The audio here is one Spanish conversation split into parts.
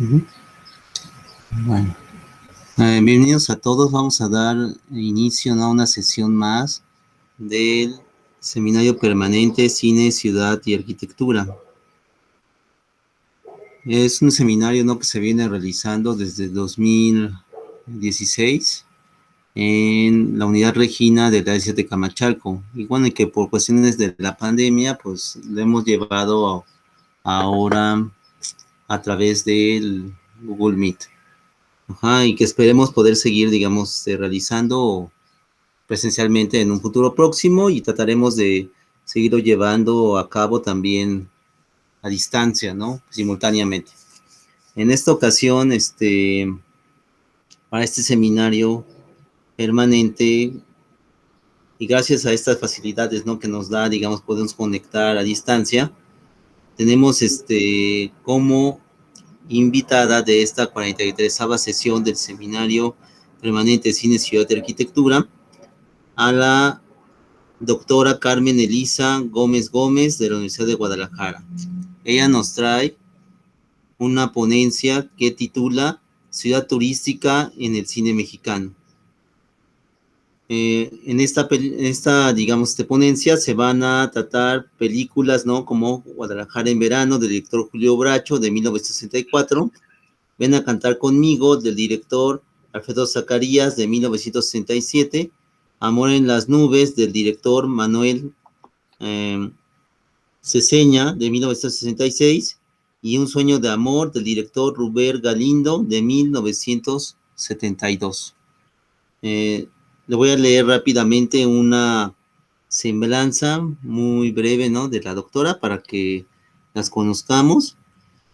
Ujú. Bueno, bienvenidos a todos. Vamos a dar inicio, ¿no?, a una sesión más del Seminario Permanente Cine, Ciudad y Arquitectura. Es un seminario, ¿no?, que se viene realizando desde 2016 en la Unidad Regina de la ESI de Camachalco. Y bueno, y que por cuestiones de la pandemia, pues lo hemos llevado ahora a través del Google Meet. Ajá, y que esperemos poder seguir, digamos, realizando presencialmente en un futuro próximo, y trataremos de seguirlo llevando a cabo también a distancia, ¿no?, simultáneamente. En esta ocasión, para este seminario permanente, y gracias a estas facilidades, ¿no?, que nos da, digamos, podemos conectar a distancia, tenemos como invitada de esta 43ª sesión del Seminario Permanente Cine, Ciudad y Arquitectura a la doctora Carmen Elisa Gómez Gómez de la Universidad de Guadalajara. Ella nos trae una ponencia que titula Ciudad Turística en el Cine Mexicano. En esta, digamos, ponencia se van a tratar películas, ¿no?, como Guadalajara en verano, del director Julio Bracho, de 1964, Ven a cantar conmigo, del director Alfredo Zacarías, de 1967, Amor en las nubes, del director Manuel Ceseña, de 1966, y Un sueño de amor, del director Rubén Galindo, de 1972. Le voy a leer rápidamente una semblanza muy breve, ¿no?, de la doctora para que las conozcamos.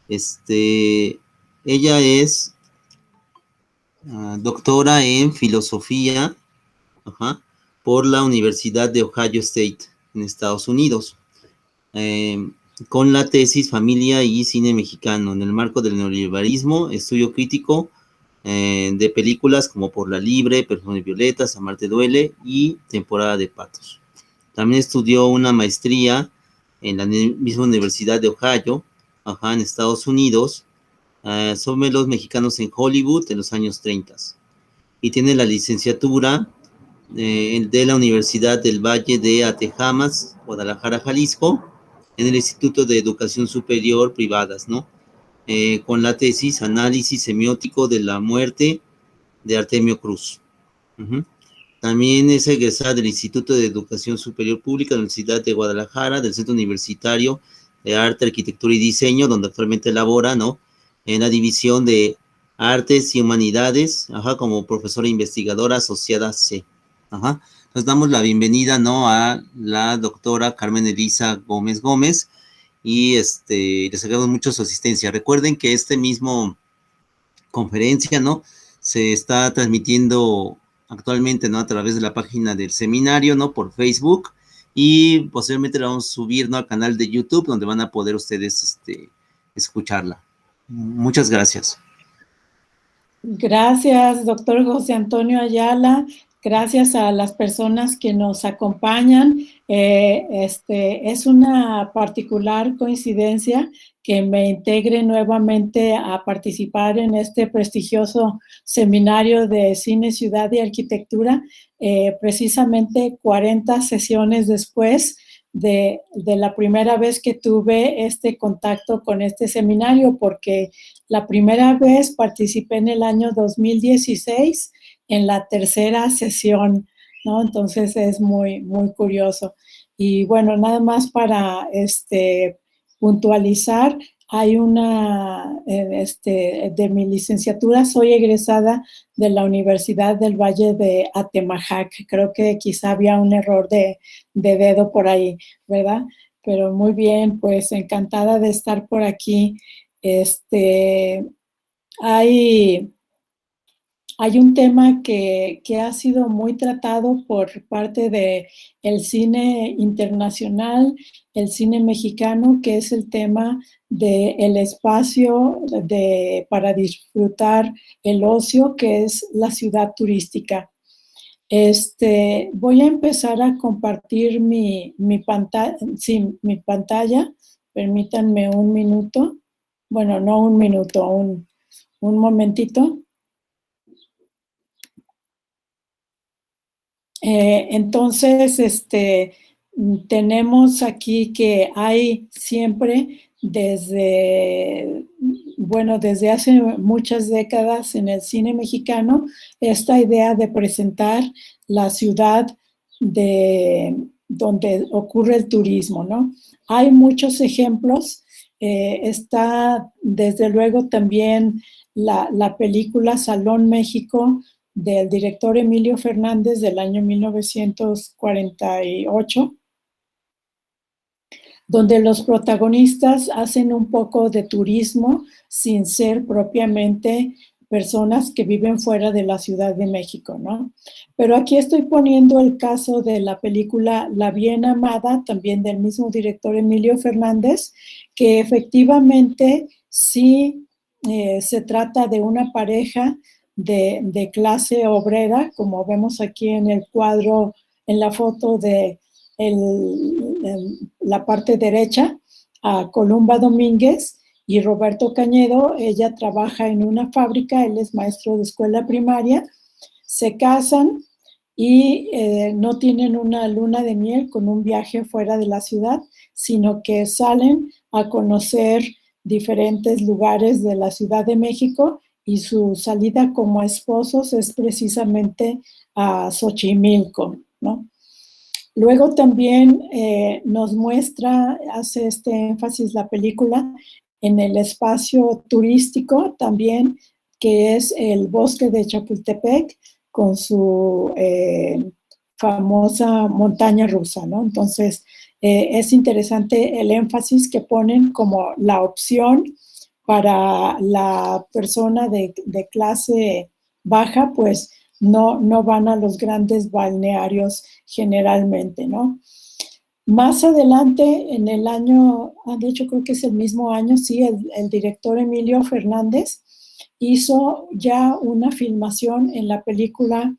Ella es doctora en filosofía, por la Universidad de Ohio State en Estados Unidos, con la tesis Familia y Cine Mexicano en el marco del neoliberalismo, estudio crítico de películas como Por la Libre, Perfumes Violetas, Amarte Duele y Temporada de Patos. También estudió una maestría en la misma Universidad de Ohio, en Estados Unidos, sobre los mexicanos en Hollywood en los años 30. Y tiene la licenciatura de la Universidad del Valle de Atejamas, Guadalajara, Jalisco, en el Instituto de Educación Superior Privadas, ¿no? Con la tesis Análisis Semiótico de la Muerte, de Artemio Cruz. También es egresada del Instituto de Educación Superior Pública de la Universidad de Guadalajara, del Centro Universitario de Arte, Arquitectura y Diseño, donde actualmente labora, ¿no?, en la División de Artes y Humanidades, como profesora investigadora asociada C. Entonces damos la bienvenida, ¿no?, a la doctora Carmen Elisa Gómez Gómez, y les agradecemos mucho su asistencia. Recuerden que mismo conferencia, ¿no?, se está transmitiendo actualmente, ¿no?, a través de la página del seminario, ¿no?, por Facebook, y posteriormente la vamos a subir, ¿no?, al canal de YouTube, donde van a poder ustedes escucharla. Muchas gracias. Gracias, doctor José Antonio Ayala. Gracias a las personas que nos acompañan. Es una particular coincidencia que me integre nuevamente a participar en este prestigioso seminario de Cine, Ciudad y Arquitectura, precisamente 40 sesiones después de la primera vez que tuve este contacto con este seminario, porque la primera vez participé en el año 2016 en la tercera sesión, ¿no? Entonces es muy, muy curioso. Y bueno, nada más para puntualizar, hay de mi licenciatura, soy egresada de la Universidad del Valle de Atemajac. Creo que quizá había un error de dedo por ahí, ¿verdad? Pero muy bien, pues encantada de estar por aquí. Hay un tema que ha sido muy tratado por parte del cine internacional, el cine mexicano, que es el tema del espacio para disfrutar el ocio, que es la ciudad turística. Voy a empezar a compartir mi pantalla. Sí, mi pantalla. Permítanme un minuto. Bueno, no un minuto, un momentito. Entonces, tenemos aquí que hay siempre desde hace muchas décadas en el cine mexicano esta idea de presentar la ciudad donde ocurre el turismo, ¿no? Hay muchos ejemplos. Está desde luego también la película Salón México del director Emilio Fernández del año 1948, donde los protagonistas hacen un poco de turismo sin ser propiamente personas que viven fuera de la Ciudad de México, ¿no? Pero aquí estoy poniendo el caso de la película La Bien Amada, también del mismo director Emilio Fernández, que efectivamente sí se trata de una pareja de clase obrera, como vemos aquí en el cuadro, en la foto de la parte derecha, a Columba Domínguez y Roberto Cañedo. Ella trabaja en una fábrica, él es maestro de escuela primaria, se casan y no tienen una luna de miel con un viaje fuera de la ciudad, sino que salen a conocer diferentes lugares de la Ciudad de México, y su salida como esposos es precisamente a Xochimilco, ¿no? Luego también nos muestra, hace este énfasis la película, en el espacio turístico también, que es el bosque de Chapultepec, con su famosa montaña rusa, ¿no? Entonces, es interesante el énfasis que ponen como la opción para la persona de clase baja, pues no van a los grandes balnearios generalmente, ¿no? Más adelante, en el año, de hecho creo que es el mismo año, sí, el director Emilio Fernández hizo ya una filmación en la película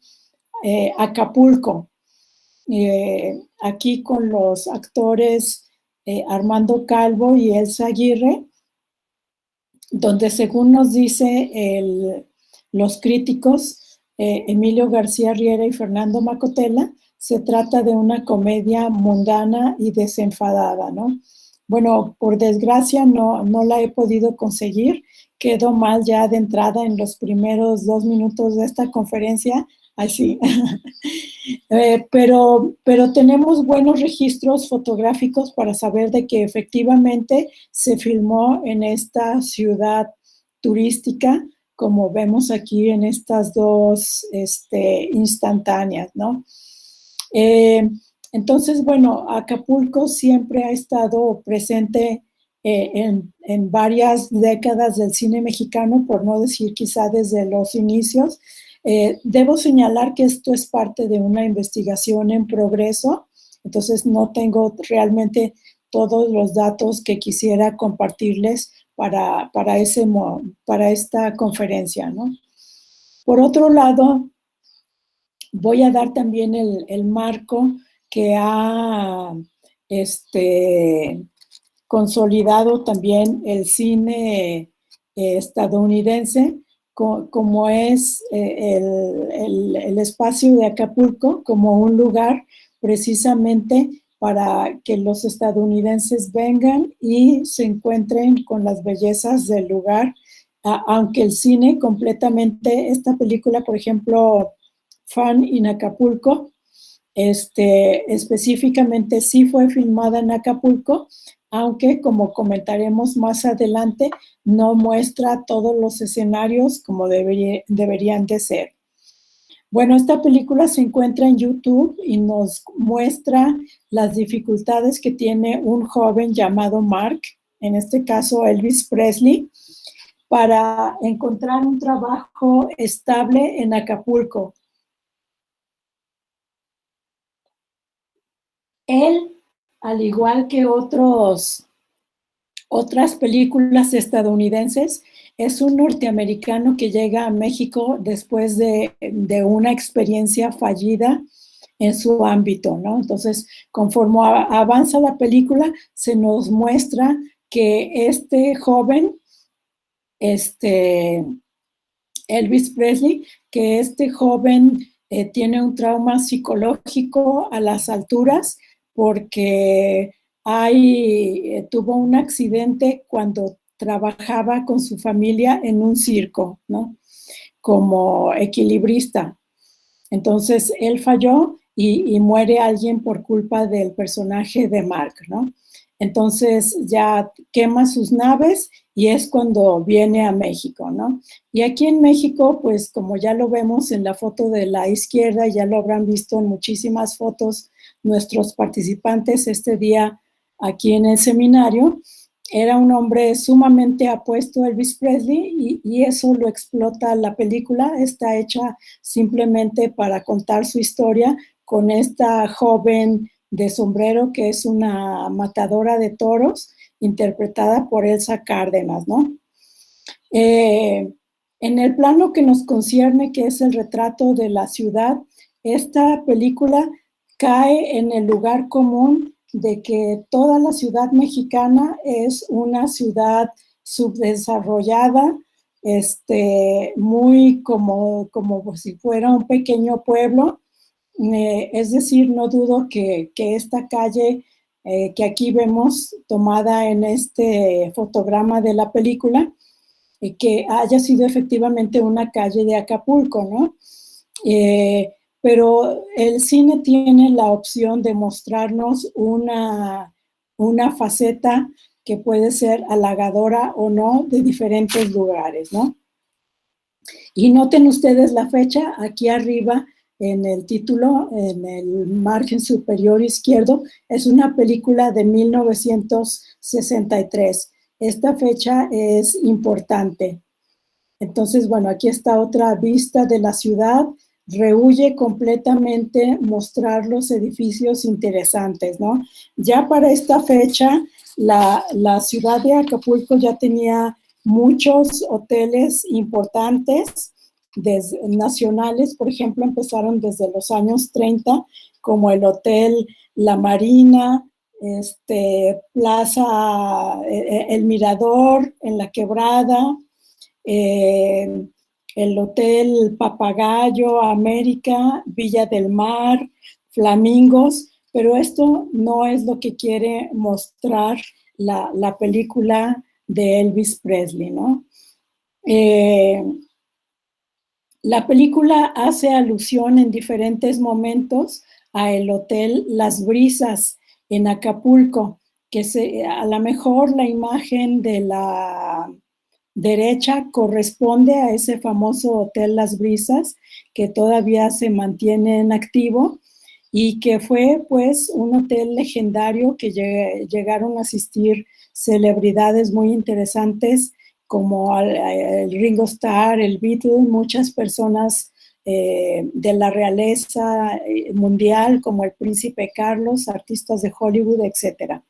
Acapulco, aquí con los actores Armando Calvo y Elsa Aguirre, donde según nos dice los críticos, Emilio García Riera y Fernando Macotela, se trata de una comedia mundana y desenfadada, ¿no? Bueno, por desgracia no la he podido conseguir, quedó mal ya de entrada en los primeros 2 minutos de esta conferencia, así. Pero tenemos buenos registros fotográficos para saber de que efectivamente se filmó en esta ciudad turística, como vemos aquí en estas dos instantáneas, ¿no? Entonces, bueno, Acapulco siempre ha estado presente en varias décadas del cine mexicano, por no decir quizá desde los inicios. Debo señalar que esto es parte de una investigación en progreso, entonces no tengo realmente todos los datos que quisiera compartirles para esta conferencia, ¿no? Por otro lado, voy a dar también el marco que ha consolidado también el cine estadounidense, como es el espacio de Acapulco, como un lugar precisamente para que los estadounidenses vengan y se encuentren con las bellezas del lugar, aunque el cine completamente, esta película, por ejemplo, Fun in Acapulco, específicamente sí fue filmada en Acapulco, aunque como comentaremos más adelante, no muestra todos los escenarios como deberían de ser. Bueno, esta película se encuentra en YouTube y nos muestra las dificultades que tiene un joven llamado Mark, en este caso Elvis Presley, para encontrar un trabajo estable en Acapulco. Él, al igual que otras películas estadounidenses, es un norteamericano que llega a México después de una experiencia fallida en su ámbito, ¿no? Entonces, conforme avanza la película, se nos muestra que este joven Elvis Presley, que este joven tiene un trauma psicológico a las alturas porque tuvo un accidente cuando trabajaba con su familia en un circo, ¿no? Como equilibrista. Entonces, él falló y muere alguien por culpa del personaje de Mark, ¿no? Entonces, ya quema sus naves y es cuando viene a México, ¿no? Y aquí en México, pues como ya lo vemos en la foto de la izquierda, ya lo habrán visto en muchísimas fotos nuestros participantes este día aquí en el seminario, era un hombre sumamente apuesto, Elvis Presley, y eso lo explota la película. Está hecha simplemente para contar su historia con esta joven de sombrero que es una matadora de toros, interpretada por Elsa Cárdenas, ¿no? En el plano que nos concierne, que es el retrato de la ciudad, esta película cae en el lugar común de que toda la ciudad mexicana es una ciudad subdesarrollada, muy como si fuera un pequeño pueblo. Es decir, no dudo que esta calle que aquí vemos tomada en este fotograma de la película, que haya sido efectivamente una calle de Acapulco, ¿no? Pero el cine tiene la opción de mostrarnos una faceta que puede ser halagadora o no de diferentes lugares, ¿no? Y noten ustedes la fecha aquí arriba en el título, en el margen superior izquierdo, es una película de 1963. Esta fecha es importante. Entonces, bueno, aquí está otra vista de la ciudad. Rehúye completamente mostrar los edificios interesantes, ¿no? Ya para esta fecha, la ciudad de Acapulco ya tenía muchos hoteles importantes nacionales, por ejemplo, empezaron desde los años 30, como el Hotel La Marina, Plaza El Mirador en La Quebrada, el Hotel Papagayo, América, Villa del Mar, Flamingos, pero esto no es lo que quiere mostrar la película de Elvis Presley, ¿no? La película hace alusión en diferentes momentos a el Hotel Las Brisas en Acapulco, que a lo mejor la imagen de la derecha corresponde a ese famoso Hotel Las Brisas, que todavía se mantiene en activo y que fue pues un hotel legendario que llegaron a asistir celebridades muy interesantes como el Ringo Starr, el Beatle, muchas personas de la realeza mundial como el príncipe Carlos, artistas de Hollywood, etcétera.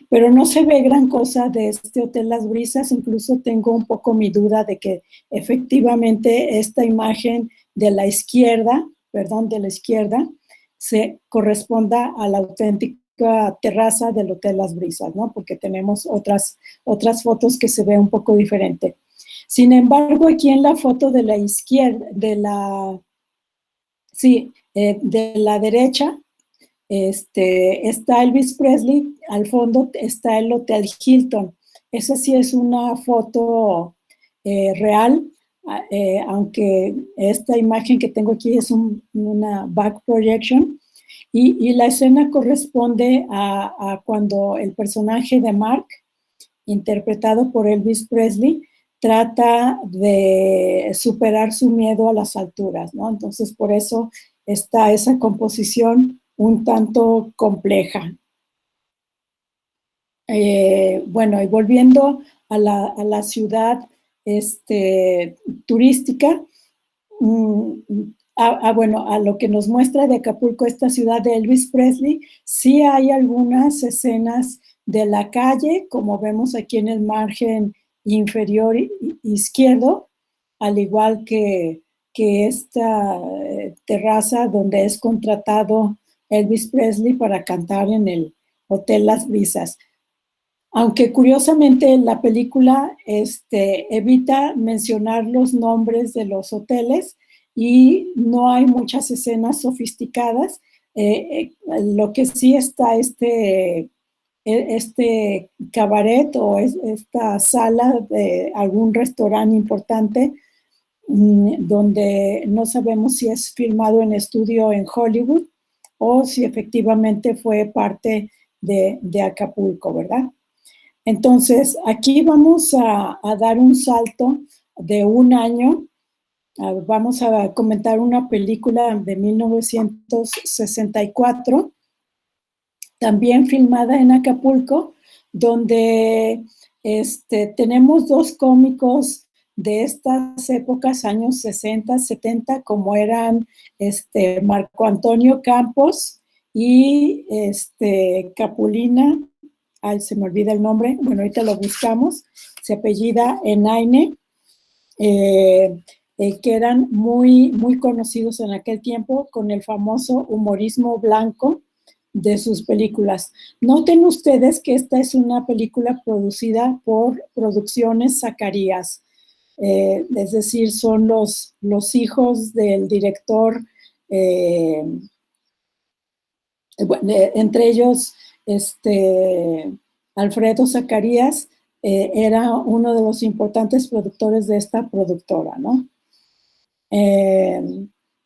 Pero no se ve gran cosa de este Hotel Las Brisas, incluso tengo un poco mi duda de que efectivamente esta imagen de la izquierda, se corresponda a la auténtica terraza del Hotel Las Brisas, ¿no? Porque tenemos otras fotos que se ve un poco diferente. Sin embargo, aquí en la foto de la izquierda, de la derecha, está Elvis Presley, al fondo está el Hotel Hilton. Esa sí es una foto real, aunque esta imagen que tengo aquí es una back projection, y la escena corresponde a cuando el personaje de Mark, interpretado por Elvis Presley, trata de superar su miedo a las alturas, ¿no? Entonces, por eso está esa composición un tanto compleja. Bueno, y volviendo a la ciudad turística, bueno, a lo que nos muestra de Acapulco, esta ciudad de Elvis Presley, sí hay algunas escenas de la calle, como vemos aquí en el margen inferior izquierdo, al igual que esta terraza donde es contratado Elvis Presley para cantar en el Hotel Las Brisas. Aunque curiosamente la película evita mencionar los nombres de los hoteles y no hay muchas escenas sofisticadas. Lo que sí está este cabaret o esta sala de algún restaurante importante donde no sabemos si es filmado en estudio en Hollywood o si efectivamente fue parte de Acapulco, ¿verdad? Entonces, aquí vamos a dar un salto de un año. Vamos a comentar una película de 1964, también filmada en Acapulco, donde tenemos dos cómicos de estas épocas, años 60, 70, como eran Marco Antonio Campos y Capulina. Ay, se me olvida el nombre, bueno, ahorita lo buscamos, se apellida Enaine, que eran muy, muy conocidos en aquel tiempo con el famoso humorismo blanco de sus películas. Noten ustedes que esta es una película producida por Producciones Zacarías, es decir, son los hijos del director, bueno, entre ellos, Alfredo Zacarías era uno de los importantes productores de esta productora, ¿no?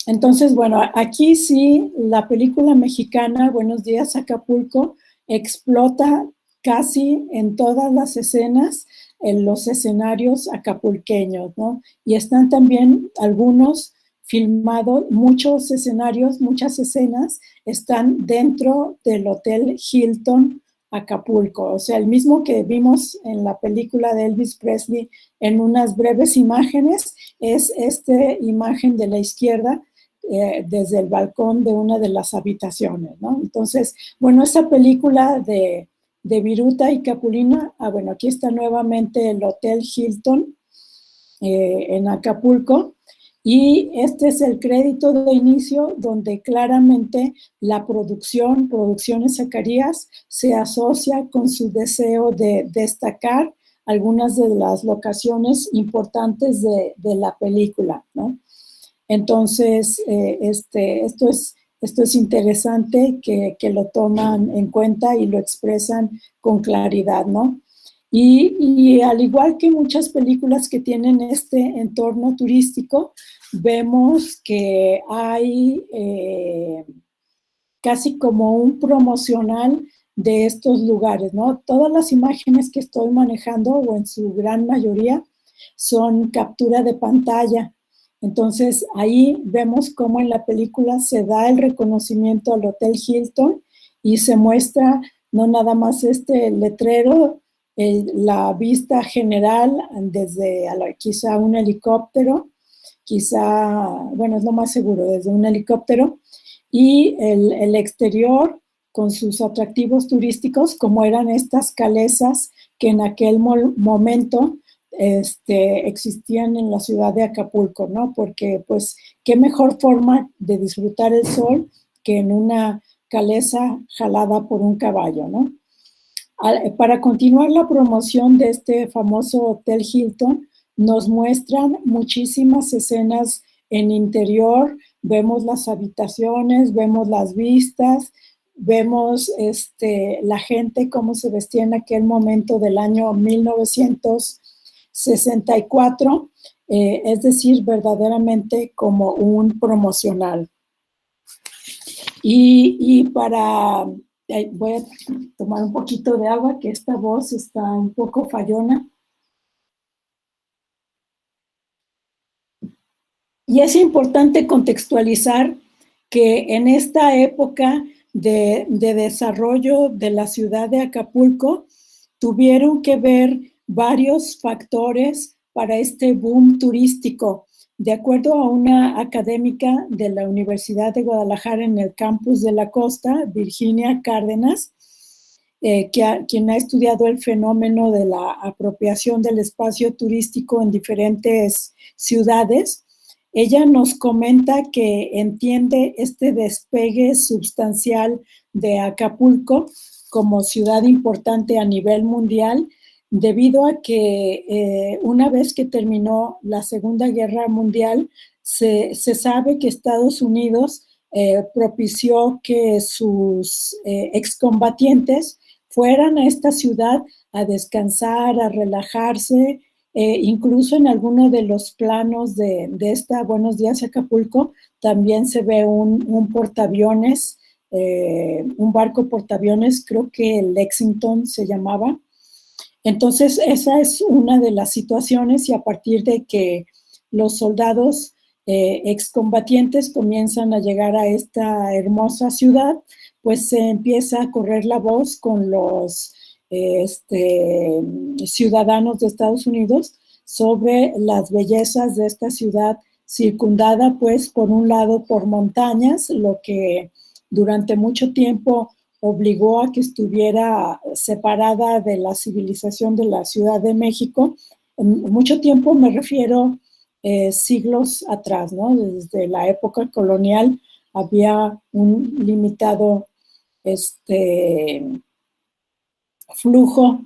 Entonces, bueno, aquí sí, la película mexicana, Buenos Días Acapulco, explota casi en todas las escenas en los escenarios acapulqueños, ¿no? Y están también algunos filmados, muchos escenarios, muchas escenas están dentro del Hotel Hilton Acapulco, o sea, el mismo que vimos en la película de Elvis Presley en unas breves imágenes, es esta imagen de la izquierda desde el balcón de una de las habitaciones, ¿no? Entonces, bueno, esta película de Viruta y Capulina, bueno, aquí está nuevamente el Hotel Hilton en Acapulco, y este es el crédito de inicio donde claramente la Producciones Zacarías, se asocia con su deseo de destacar algunas de las locaciones importantes de la película, ¿no? Entonces, esto es interesante que lo toman en cuenta y lo expresan con claridad, ¿no? Y al igual que muchas películas que tienen este entorno turístico, vemos que hay casi como un promocional de estos lugares, ¿no? Todas las imágenes que estoy manejando, o en su gran mayoría, son captura de pantalla. Entonces, ahí vemos cómo en la película se da el reconocimiento al Hotel Hilton y se muestra no nada más este letrero, la vista general desde quizá un helicóptero, quizá, bueno, es lo más seguro, desde un helicóptero, y el exterior con sus atractivos turísticos, como eran estas calesas que en aquel momento existían en la ciudad de Acapulco, ¿no? Porque, pues, qué mejor forma de disfrutar el sol que en una calesa jalada por un caballo, ¿no? Para continuar la promoción de este famoso Hotel Hilton, nos muestran muchísimas escenas en interior, vemos las habitaciones, vemos las vistas, vemos la gente cómo se vestía en aquel momento del año 1964, es decir, verdaderamente como un promocional. Y para, voy a tomar un poquito de agua, que esta voz está un poco fallona. Y es importante contextualizar que en esta época de desarrollo de la ciudad de Acapulco, tuvieron que ver varios factores para este boom turístico. De acuerdo a una académica de la Universidad de Guadalajara en el campus de la costa, Virginia Cárdenas, quien ha estudiado el fenómeno de la apropiación del espacio turístico en diferentes ciudades, ella nos comenta que entiende este despegue sustancial de Acapulco como ciudad importante a nivel mundial, debido a que una vez que terminó la Segunda Guerra Mundial, se sabe que Estados Unidos propició que sus excombatientes fueran a esta ciudad a descansar, a relajarse, incluso en alguno de los planos de esta Buenos Días Acapulco también se ve un portaaviones, un barco portaaviones, creo que el Lexington se llamaba. Entonces, esa es una de las situaciones, y a partir de que los soldados excombatientes comienzan a llegar a esta hermosa ciudad, pues se empieza a correr la voz con los ciudadanos de Estados Unidos sobre las bellezas de esta ciudad, circundada pues por un lado por montañas, lo que durante mucho tiempo obligó a que estuviera separada de la civilización de la Ciudad de México. En mucho tiempo me refiero siglos atrás, ¿no? Desde la época colonial había un limitado flujo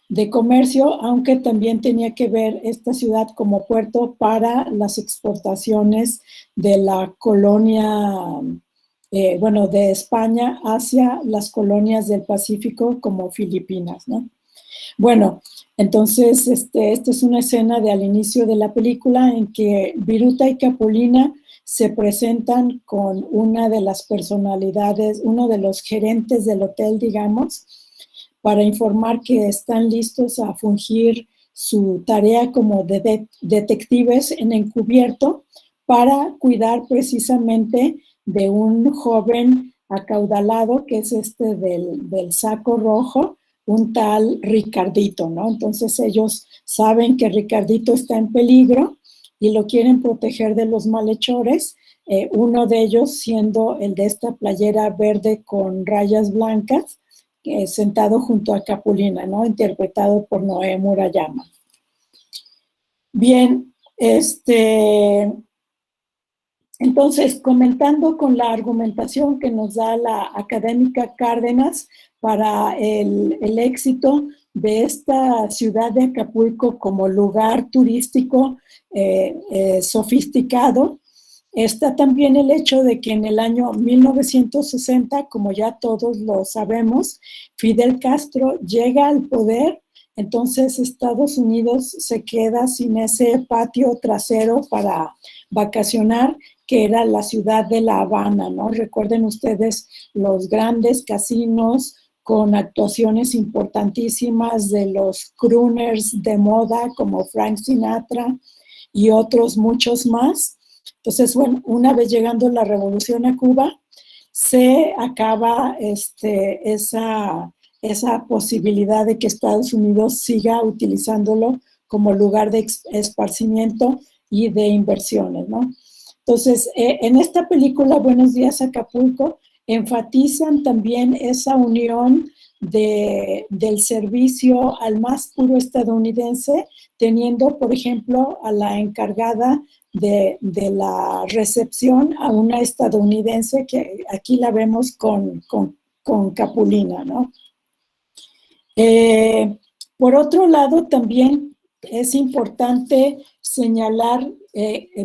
de comercio, aunque también tenía que ver esta ciudad como puerto para las exportaciones de la colonia, de España hacia las colonias del Pacífico como Filipinas, ¿no? Bueno, entonces esta es una escena de al inicio de la película en que Viruta y Capulina se presentan con una de las personalidades, uno de los gerentes del hotel, digamos, para informar que están listos a fungir su tarea como detectives en encubierto para cuidar precisamente de un joven acaudalado que es del saco rojo, un tal Ricardito, ¿no? Entonces ellos saben que Ricardito está en peligro y lo quieren proteger de los malhechores, uno de ellos siendo el de esta playera verde con rayas blancas, sentado junto a Capulina, ¿no? Interpretado por Noé Murayama. Bien, entonces, comentando con la argumentación que nos da la académica Cárdenas para el éxito de esta ciudad de Acapulco como lugar turístico sofisticado, está también el hecho de que en el año 1960, como ya todos lo sabemos, Fidel Castro llega al poder, entonces Estados Unidos se queda sin ese patio trasero para vacacionar, que era la ciudad de La Habana, ¿no? Recuerden ustedes los grandes casinos con actuaciones importantísimas de los crooners de moda como Frank Sinatra y otros muchos más. Entonces, bueno, una vez llegando la revolución a Cuba, se acaba esa posibilidad de que Estados Unidos siga utilizándolo como lugar de esparcimiento y de inversiones, ¿no? Entonces, en esta película, Buenos Días Acapulco, enfatizan también esa unión del servicio al más puro estadounidense, teniendo, por ejemplo, a la encargada de la recepción a una estadounidense que aquí la vemos con Capulina, ¿no? Por otro lado, también es importante señalar,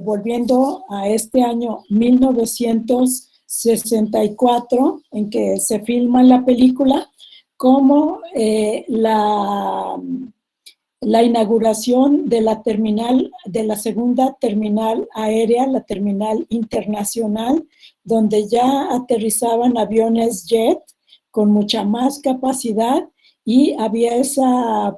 volviendo a este año 1964, en que se filma la película, como la inauguración de la terminal, de la segunda terminal aérea, la terminal internacional, donde ya aterrizaban aviones jet con mucha más capacidad y había esa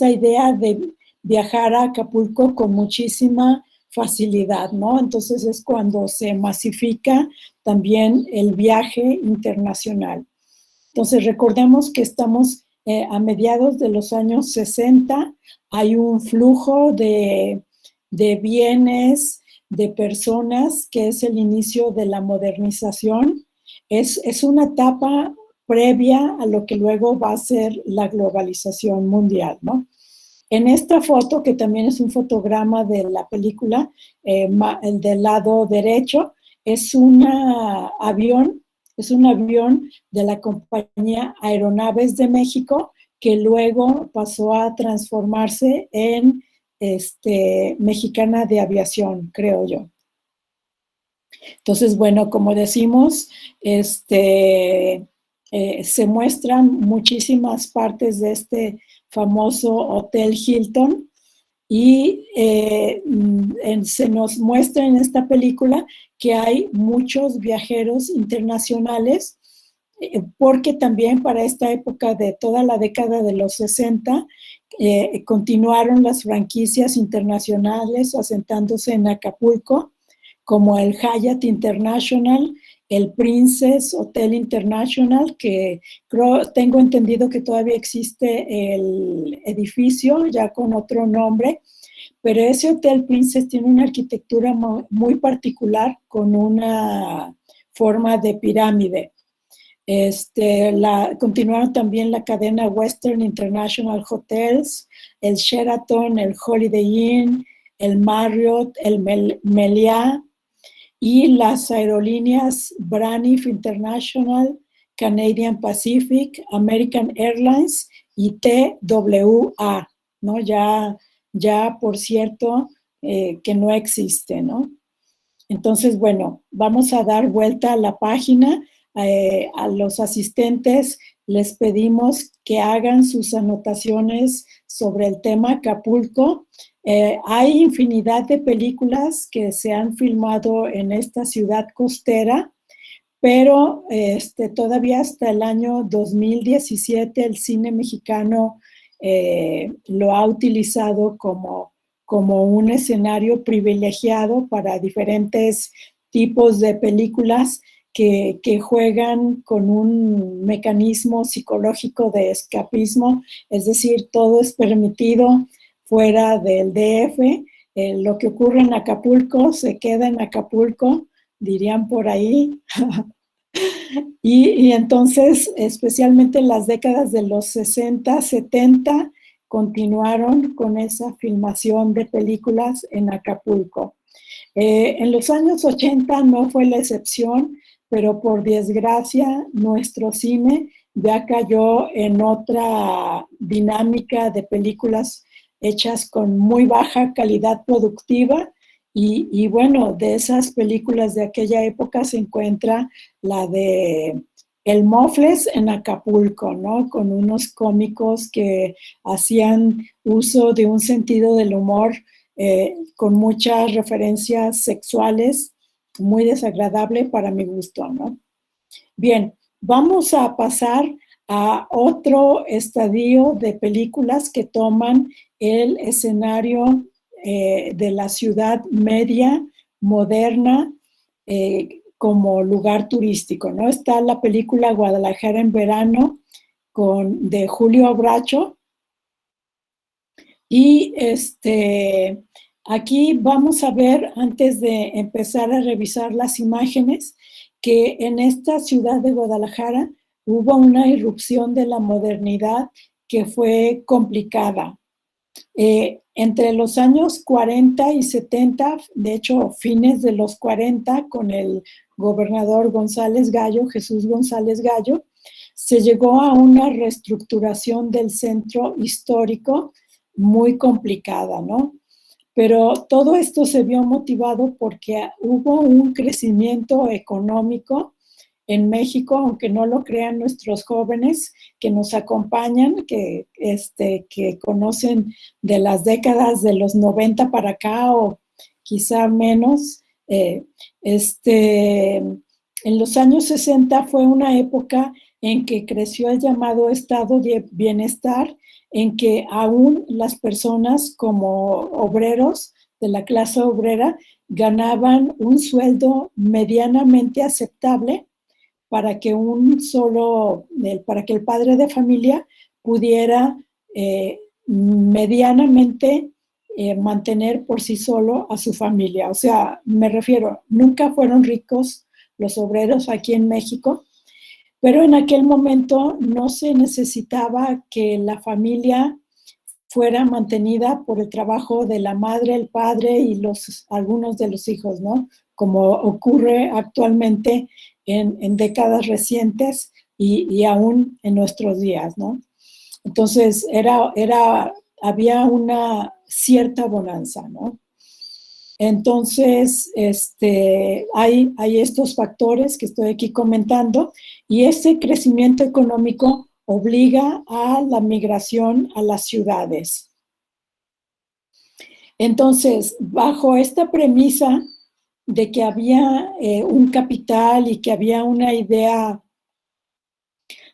idea de viajar a Acapulco con muchísima facilidad, ¿no? Entonces es cuando se masifica también el viaje internacional. Entonces recordemos que estamos a mediados de los años 60, hay un flujo de bienes, de personas, que es el inicio de la modernización. Es una etapa previa a lo que luego va a ser la globalización mundial, ¿no? En esta foto, que también es un fotograma de la película, el del lado derecho, es un avión Es un avión de la compañía Aeronaves de México que luego pasó a transformarse en Mexicana de Aviación, creo yo. Entonces, bueno, como decimos, se muestran muchísimas partes de este famoso Hotel Hilton y se nos muestra en esta película que hay muchos viajeros internacionales, porque también para esta época de toda la década de los 60, continuaron las franquicias internacionales asentándose en Acapulco, como el Hyatt International, el Princess Hotel International, que tengo entendido que todavía existe el edificio, ya con otro nombre, pero ese Hotel Princess tiene una arquitectura muy particular, con una forma de pirámide. Continuaron también la cadena Western International Hotels, el Sheraton, el Holiday Inn, el Marriott, el Meliá, y las aerolíneas Braniff International, Canadian Pacific, American Airlines y TWA, ¿no? Ya por cierto, que no existe, ¿no? Entonces, bueno, vamos a dar vuelta a la página. A los asistentes les pedimos que hagan sus anotaciones sobre el tema Acapulco. Hay infinidad de películas que se han filmado en esta ciudad costera, pero todavía hasta el año 2017 el cine mexicano lo ha utilizado como un escenario privilegiado para diferentes tipos de películas que juegan con un mecanismo psicológico de escapismo, es decir, todo es permitido fuera del DF. Lo que ocurre en Acapulco se queda en Acapulco, dirían por ahí. Y entonces, especialmente en las décadas de los 60, 70, continuaron con esa filmación de películas en Acapulco. En los años 80 no fue la excepción, pero por desgracia nuestro cine ya cayó en otra dinámica de películas hechas con muy baja calidad productiva. Y bueno, de esas películas de aquella época se encuentra la de El Mofles en Acapulco, ¿no? Con unos cómicos que hacían uso de un sentido del humor con muchas referencias sexuales, muy desagradable para mi gusto, ¿no? Bien, vamos a pasar a otro estadio de películas que toman el escenario de la ciudad media, moderna, como lugar turístico, ¿no? Está la película Guadalajara en verano de Julio Bracho, y aquí vamos a ver, antes de empezar a revisar las imágenes, que en esta ciudad de Guadalajara hubo una irrupción de la modernidad que fue complicada. Entre los años 40 y 70, de hecho, fines de los 40, con el gobernador González Gallo, Jesús González Gallo, se llegó a una reestructuración del centro histórico muy complicada, ¿no? Pero todo esto se vio motivado porque hubo un crecimiento económico en México, aunque no lo crean nuestros jóvenes que nos acompañan, que conocen de las décadas de los 90 para acá o quizá menos. En los años 60 fue una época en que creció el llamado estado de bienestar, en que aún las personas como obreros de la clase obrera ganaban un sueldo medianamente aceptable para que para que el padre de familia pudiera medianamente mantener por sí solo a su familia. O sea, me refiero, nunca fueron ricos los obreros aquí en México, pero en aquel momento no se necesitaba que la familia fuera mantenida por el trabajo de la madre, el padre y algunos de los hijos, ¿no? Como ocurre actualmente en décadas recientes y aún en nuestros días, ¿no? Entonces, había una cierta bonanza, ¿no? Entonces, hay estos factores que estoy aquí comentando y ese crecimiento económico obliga a la migración a las ciudades. Entonces, bajo esta premisa de que había un capital y que había una idea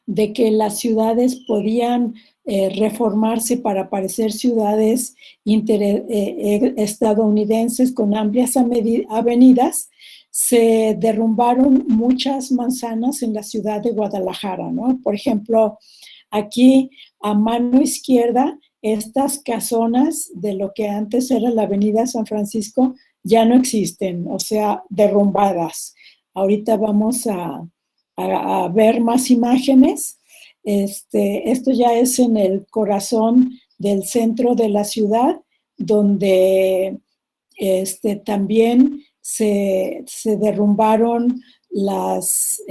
de que las ciudades podían reformarse para parecer ciudades estadounidenses con amplias avenidas, se derrumbaron muchas manzanas en la ciudad de Guadalajara, ¿no? Por ejemplo, aquí a mano izquierda, estas casonas de lo que antes era la avenida San Francisco ya no existen, o sea, derrumbadas. Ahorita vamos a ver más imágenes. Esto ya es en el corazón del centro de la ciudad, donde también se derrumbaron las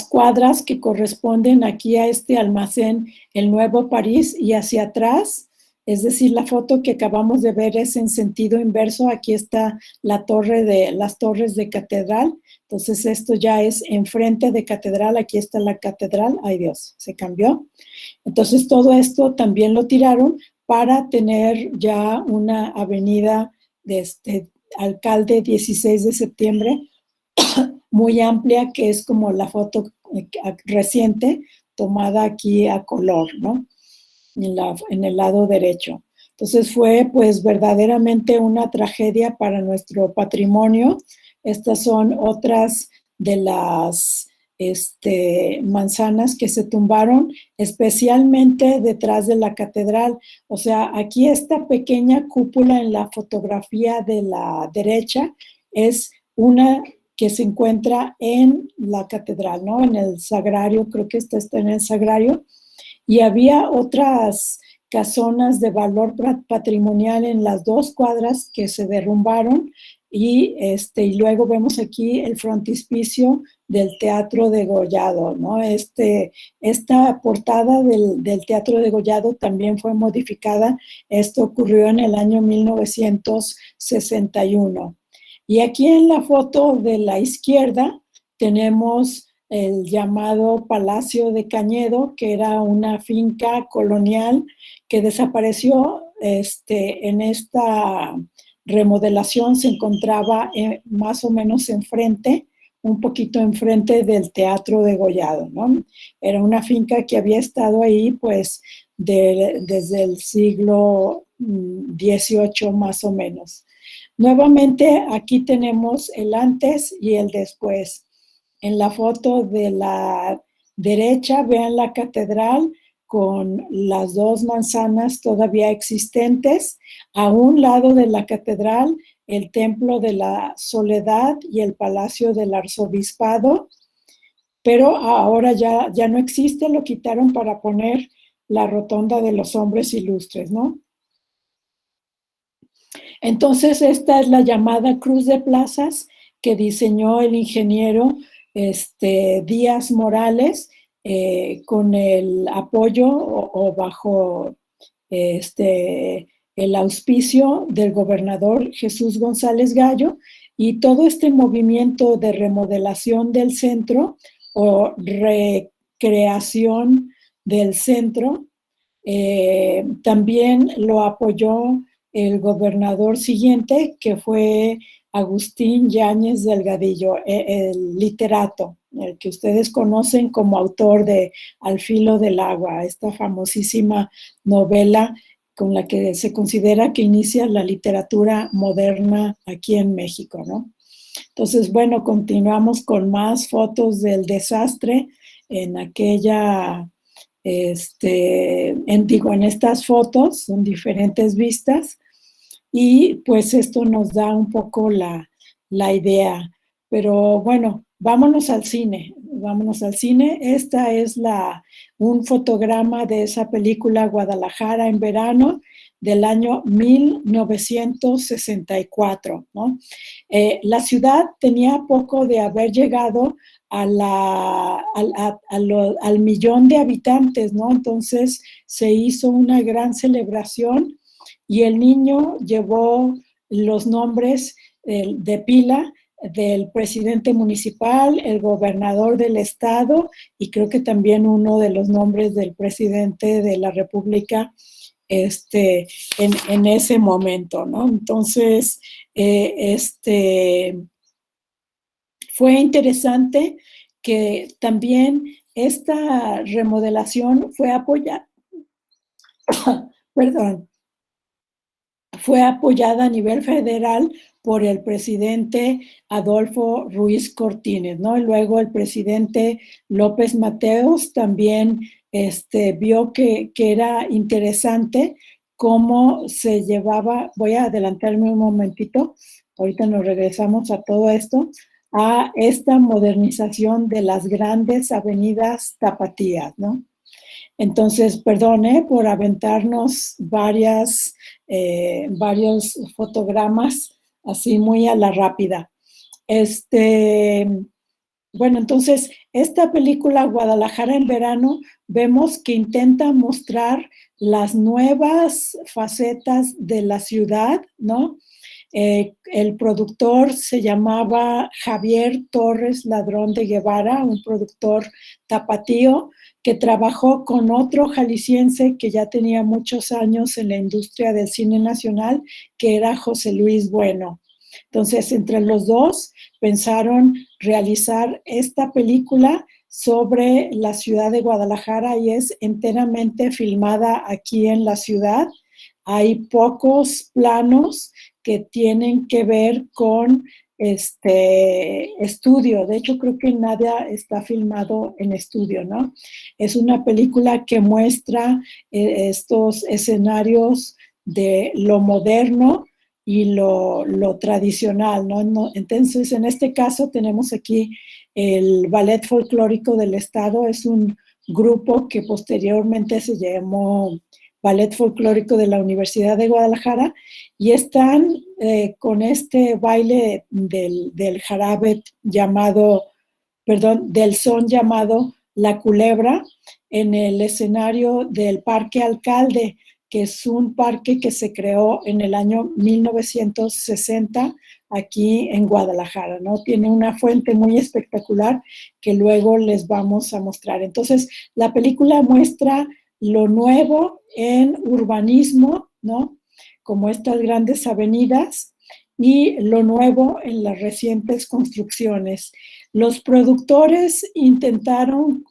cuadras que corresponden aquí a este almacén, el Nuevo París, y hacia atrás, es decir, la foto que acabamos de ver es en sentido inverso. Aquí está las torres de catedral. Entonces, esto ya es enfrente de catedral. Aquí está la catedral. Ay, Dios, se cambió. Entonces, todo esto también lo tiraron para tener ya una avenida de Alcalde 16 de septiembre muy amplia, que es como la foto reciente tomada aquí a color, ¿no? En el lado derecho. Entonces fue pues verdaderamente una tragedia para nuestro patrimonio. Estas son otras de las manzanas que se tumbaron, especialmente detrás de la catedral. O sea, aquí esta pequeña cúpula en la fotografía de la derecha es una que se encuentra en la catedral, ¿no? En el sagrario, creo que esta está en el sagrario. Y había otras casonas de valor patrimonial en las dos cuadras que se derrumbaron y luego vemos aquí el frontispicio del Teatro Degollado, ¿no? Esta portada del Teatro Degollado también fue modificada. Esto ocurrió en el año 1961. Y aquí en la foto de la izquierda tenemos el llamado Palacio de Cañedo, que era una finca colonial que desapareció. En esta remodelación se encontraba más o menos enfrente, un poquito enfrente del Teatro Degollado, ¿no? Era una finca que había estado ahí pues desde el siglo XVIII más o menos. Nuevamente aquí tenemos el antes y el después. En la foto de la derecha, vean la catedral con las dos manzanas todavía existentes. A un lado de la catedral, el Templo de la Soledad y el Palacio del Arzobispado. Pero ahora ya no existe, lo quitaron para poner la Rotonda de los Hombres Ilustres, ¿no? Entonces, esta es la llamada Cruz de Plazas que diseñó el ingeniero Díaz Morales con el apoyo o bajo el auspicio del gobernador Jesús González Gallo, y todo este movimiento de remodelación del centro o recreación del centro también lo apoyó el gobernador siguiente, que fue Agustín Yáñez Delgadillo, el literato, el que ustedes conocen como autor de Al filo del agua, esta famosísima novela con la que se considera que inicia la literatura moderna aquí en México, ¿no? Entonces, bueno, continuamos con más fotos del desastre en aquella, en estas fotos, son diferentes vistas. Y pues esto nos da un poco la idea. Pero bueno, vámonos al cine. Esta es un fotograma de esa película Guadalajara en verano. del año 1964, ¿no? La ciudad tenía poco de haber llegado al millón de habitantes, ¿no? Entonces se hizo una gran celebración y el niño llevó los nombres de pila del presidente municipal, el gobernador del estado y creo que también uno de los nombres del presidente de la República en ese momento, ¿no? Entonces, fue interesante que también esta remodelación fue apoyada, perdón, fue apoyada a nivel federal por el presidente Adolfo Ruiz Cortines, ¿no? Y luego el presidente López Mateos también vio que era interesante cómo se llevaba, voy a adelantarme un momentito, ahorita nos regresamos a todo esto, a esta modernización de las grandes avenidas tapatías, ¿no? Entonces, perdone por aventarnos varios fotogramas así muy a la rápida. Bueno, entonces, esta película Guadalajara en verano, vemos que intenta mostrar las nuevas facetas de la ciudad, ¿no? El productor se llamaba Javier Torres Ladrón de Guevara, un productor tapatío que trabajó con otro jalisciense que ya tenía muchos años en la industria del cine nacional, que era José Luis Bueno. Entonces, entre los dos pensaron realizar esta película sobre la ciudad de Guadalajara y es enteramente filmada aquí en la ciudad. Hay pocos planos que tienen que ver con estudio. De hecho, creo que nada está filmado en estudio, ¿no? Es una película que muestra estos escenarios de lo moderno y lo tradicional, ¿no? Entonces, en este caso tenemos aquí el Ballet Folclórico del Estado, es un grupo que posteriormente se llamó Ballet Folclórico de la Universidad de Guadalajara y están con este baile del jarabe llamado, perdón, del son llamado La Culebra en el escenario del Parque Alcalde, que es un parque que se creó en el año 1960 aquí en Guadalajara, ¿no? Tiene una fuente muy espectacular que luego les vamos a mostrar. Entonces, la película muestra lo nuevo en urbanismo, ¿no? Como estas grandes avenidas y lo nuevo en las recientes construcciones. Los productores intentaron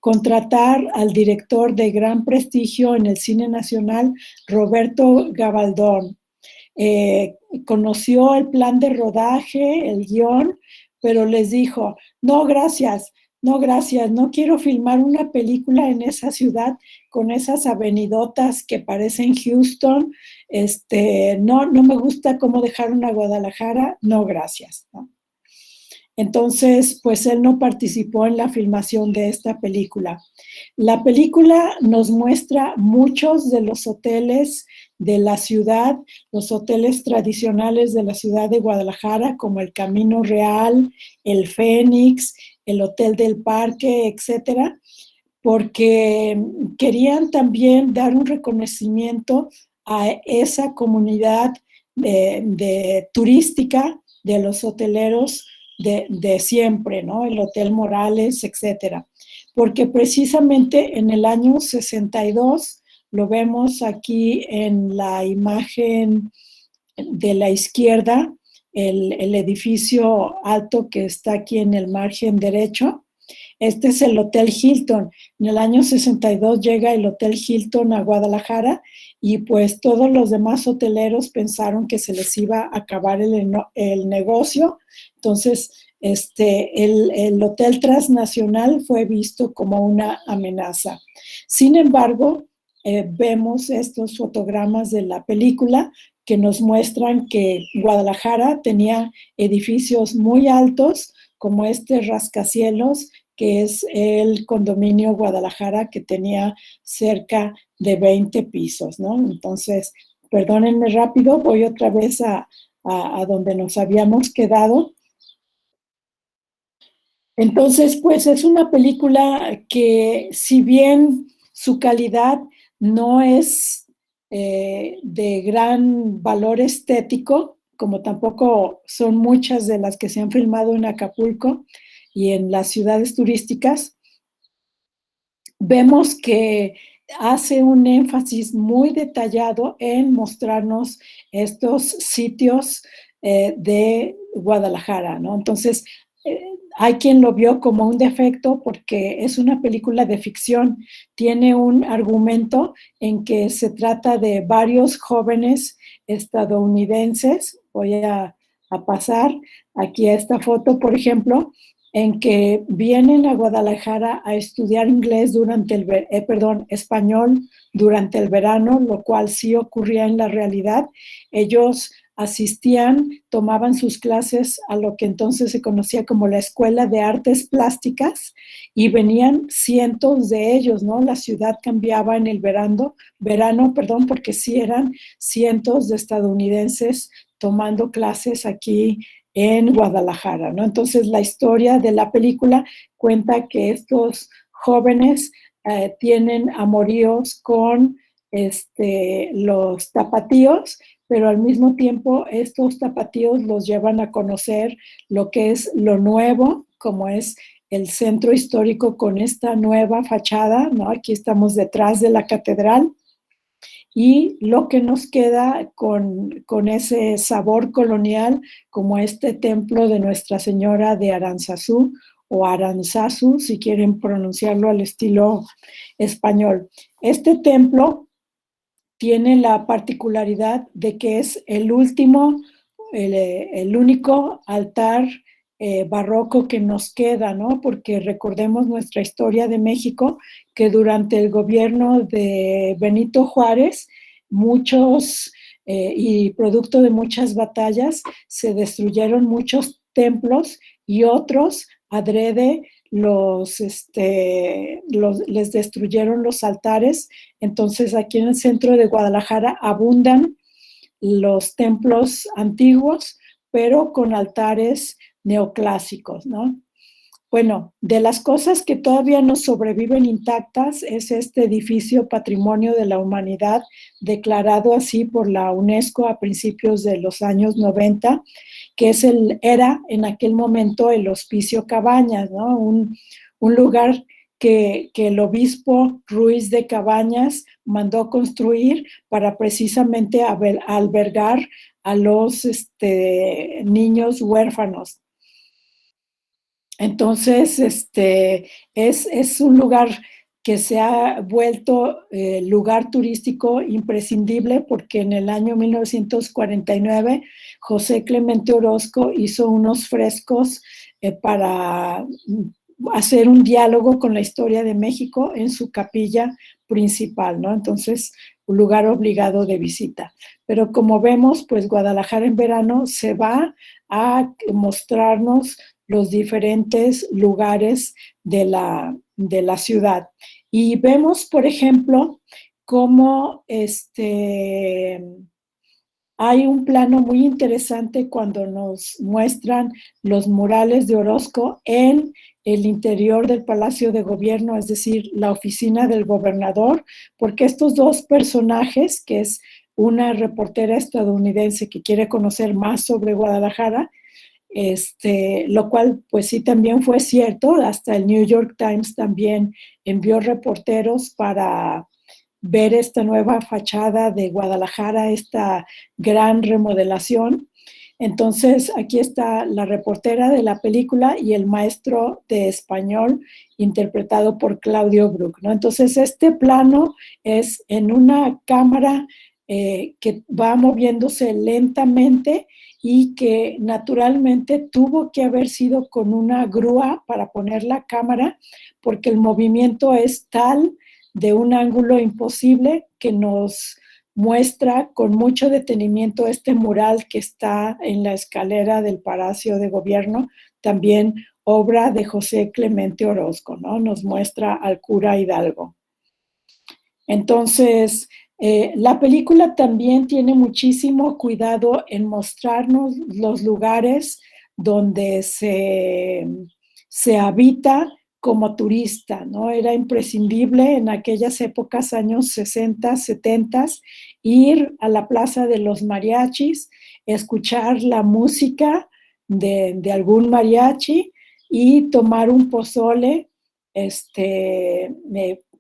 contratar al director de gran prestigio en el cine nacional, Roberto Gabaldón. Conoció el plan de rodaje, el guión, pero les dijo, no, gracias, no, gracias, no quiero filmar una película en esa ciudad con esas avenidotas que parecen Houston, no me gusta cómo dejaron a Guadalajara, no, gracias, ¿no? Entonces, pues él no participó en la filmación de esta película. La película nos muestra muchos de los hoteles de la ciudad, los hoteles tradicionales de la ciudad de Guadalajara, como el Camino Real, el Fénix, el Hotel del Parque, etcétera, porque querían también dar un reconocimiento a esa comunidad de turística de los hoteleros de siempre, ¿no? El Hotel Morales, etcétera. Porque precisamente en el año 62, lo vemos aquí en la imagen de la izquierda, el edificio alto que está aquí en el margen derecho. Este es el Hotel Hilton. En el año 62 llega el Hotel Hilton a Guadalajara y pues todos los demás hoteleros pensaron que se les iba a acabar el negocio. Entonces, el Hotel Transnacional fue visto como una amenaza. Sin embargo, vemos estos fotogramas de la película que nos muestran que Guadalajara tenía edificios muy altos, como este rascacielos que es el condominio Guadalajara, que tenía cerca de 20 pisos, ¿no? Entonces, perdónenme rápido, voy otra vez a donde nos habíamos quedado. Entonces, pues es una película que, si bien su calidad no es de gran valor estético, como tampoco son muchas de las que se han filmado en Acapulco y en las ciudades turísticas, vemos que hace un énfasis muy detallado en mostrarnos estos sitios de Guadalajara, ¿no? Entonces, eh, hay quien lo vio como un defecto porque es una película de ficción, tiene un argumento en que se trata de varios jóvenes estadounidenses. Voy a pasar aquí a esta foto, por ejemplo, en que vienen a Guadalajara a estudiar inglés español durante el verano, lo cual sí ocurría en la realidad. Ellos asistían, tomaban sus clases a lo que entonces se conocía como la Escuela de Artes Plásticas, y venían cientos de ellos, ¿no? La ciudad cambiaba en el verano, porque sí eran cientos de estadounidenses tomando clases aquí en Guadalajara, ¿no? Entonces, la historia de la película cuenta que estos jóvenes tienen amoríos con los tapatíos, pero al mismo tiempo estos tapatíos los llevan a conocer lo que es lo nuevo, como es el centro histórico con esta nueva fachada, ¿no? Aquí estamos detrás de la catedral, y lo que nos queda con ese sabor colonial, como este templo de Nuestra Señora de Aranzazú, o Aranzazu, si quieren pronunciarlo al estilo español. Este templo tiene la particularidad de que es el único altar barroco que nos queda, ¿no? Porque recordemos nuestra historia de México, que durante el gobierno de Benito Juárez, y producto de muchas batallas, se destruyeron muchos templos, y otros adrede les destruyeron los altares. Entonces, aquí en el centro de Guadalajara abundan los templos antiguos, pero con altares neoclásicos, ¿no? Bueno, de las cosas que todavía nos sobreviven intactas es este edificio Patrimonio de la Humanidad, declarado así por la UNESCO a principios de los años 90, que era en aquel momento el Hospicio Cabañas, ¿no? Un lugar que el obispo Ruiz de Cabañas mandó construir para precisamente albergar a los niños huérfanos. Entonces, es un lugar que se ha vuelto lugar turístico imprescindible, porque en el año 1949 José Clemente Orozco hizo unos frescos para hacer un diálogo con la historia de México en su capilla principal, ¿no? Entonces, un lugar obligado de visita. Pero como vemos, pues Guadalajara en verano se va a mostrarnos los diferentes lugares de la ciudad. Y vemos, por ejemplo, cómo hay un plano muy interesante cuando nos muestran los murales de Orozco en el interior del Palacio de Gobierno, es decir, la oficina del gobernador, porque estos dos personajes, que es una reportera estadounidense que quiere conocer más sobre Guadalajara, lo cual pues sí también fue cierto, hasta el New York Times también envió reporteros para ver esta nueva fachada de Guadalajara, esta gran remodelación. Entonces, aquí está la reportera de la película y el maestro de español, interpretado por Claudio Brook, ¿no? Entonces, este plano es en una cámara que va moviéndose lentamente, y que naturalmente tuvo que haber sido con una grúa para poner la cámara, porque el movimiento es tal, de un ángulo imposible, que nos muestra con mucho detenimiento este mural que está en la escalera del Palacio de Gobierno, también obra de José Clemente Orozco, ¿no? Nos muestra al cura Hidalgo. Entonces, la película también tiene muchísimo cuidado en mostrarnos los lugares donde se habita como turista, ¿no? Era imprescindible en aquellas épocas, años 60, 70, ir a la Plaza de los Mariachis, escuchar la música de algún mariachi y tomar un pozole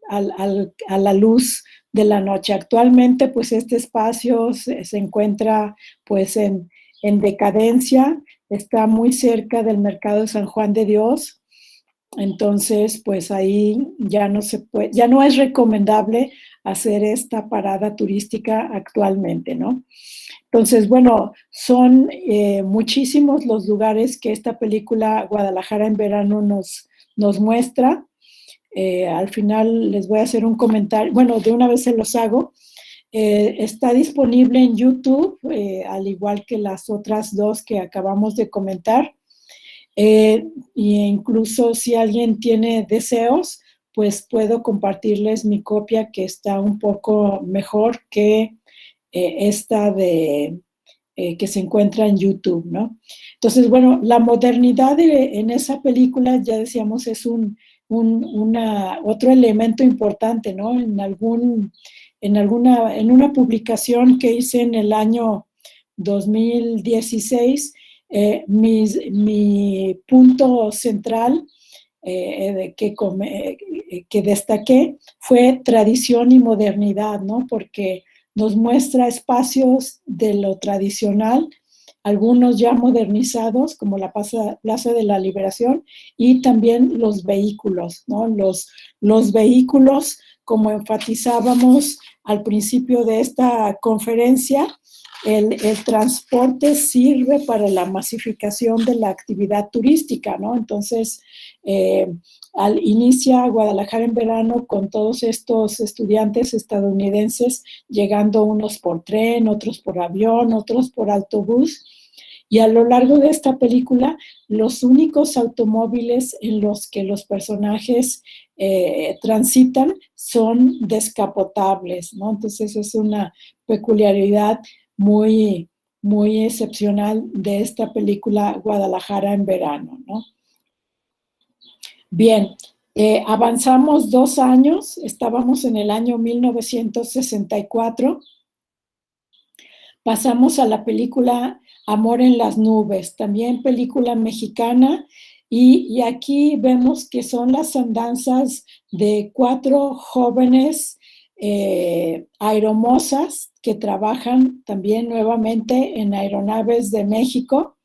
a la luz de la noche. Actualmente, pues este espacio se encuentra pues en decadencia, está muy cerca del mercado de San Juan de Dios. Entonces, pues ahí ya no se puede, ya no es recomendable hacer esta parada turística actualmente, ¿no? Entonces, bueno, son muchísimos los lugares que esta película Guadalajara en verano nos muestra. Al final les voy a hacer un comentario, bueno, de una vez se los hago. Está disponible en YouTube, al igual que las otras dos que acabamos de comentar. E incluso si alguien tiene deseos, pues puedo compartirles mi copia que está un poco mejor que esta que se encuentra en YouTube, ¿no? Entonces, bueno, la modernidad en esa película, ya decíamos, es otro elemento importante, ¿no? En una publicación que hice en el año 2016, mi punto central que destaqué fue tradición y modernidad, ¿no? Porque nos muestra espacios de lo tradicional, algunos ya modernizados, como la Plaza de la Liberación, y también los vehículos, ¿no? Los vehículos, como enfatizábamos al principio de esta conferencia, el transporte sirve para la masificación de la actividad turística, ¿no? Entonces, inicia Guadalajara en verano con todos estos estudiantes estadounidenses llegando unos por tren, otros por avión, otros por autobús. Y a lo largo de esta película, los únicos automóviles en los que los personajes transitan son descapotables, ¿no? Entonces es una peculiaridad muy, muy excepcional de esta película Guadalajara en verano, ¿no? Bien, avanzamos 2 años, estábamos en el año 1964, pasamos a la película Amor en las nubes, también película mexicana, y aquí vemos que son las andanzas de 4 jóvenes aeromosas que trabajan también nuevamente en Aeronaves de México.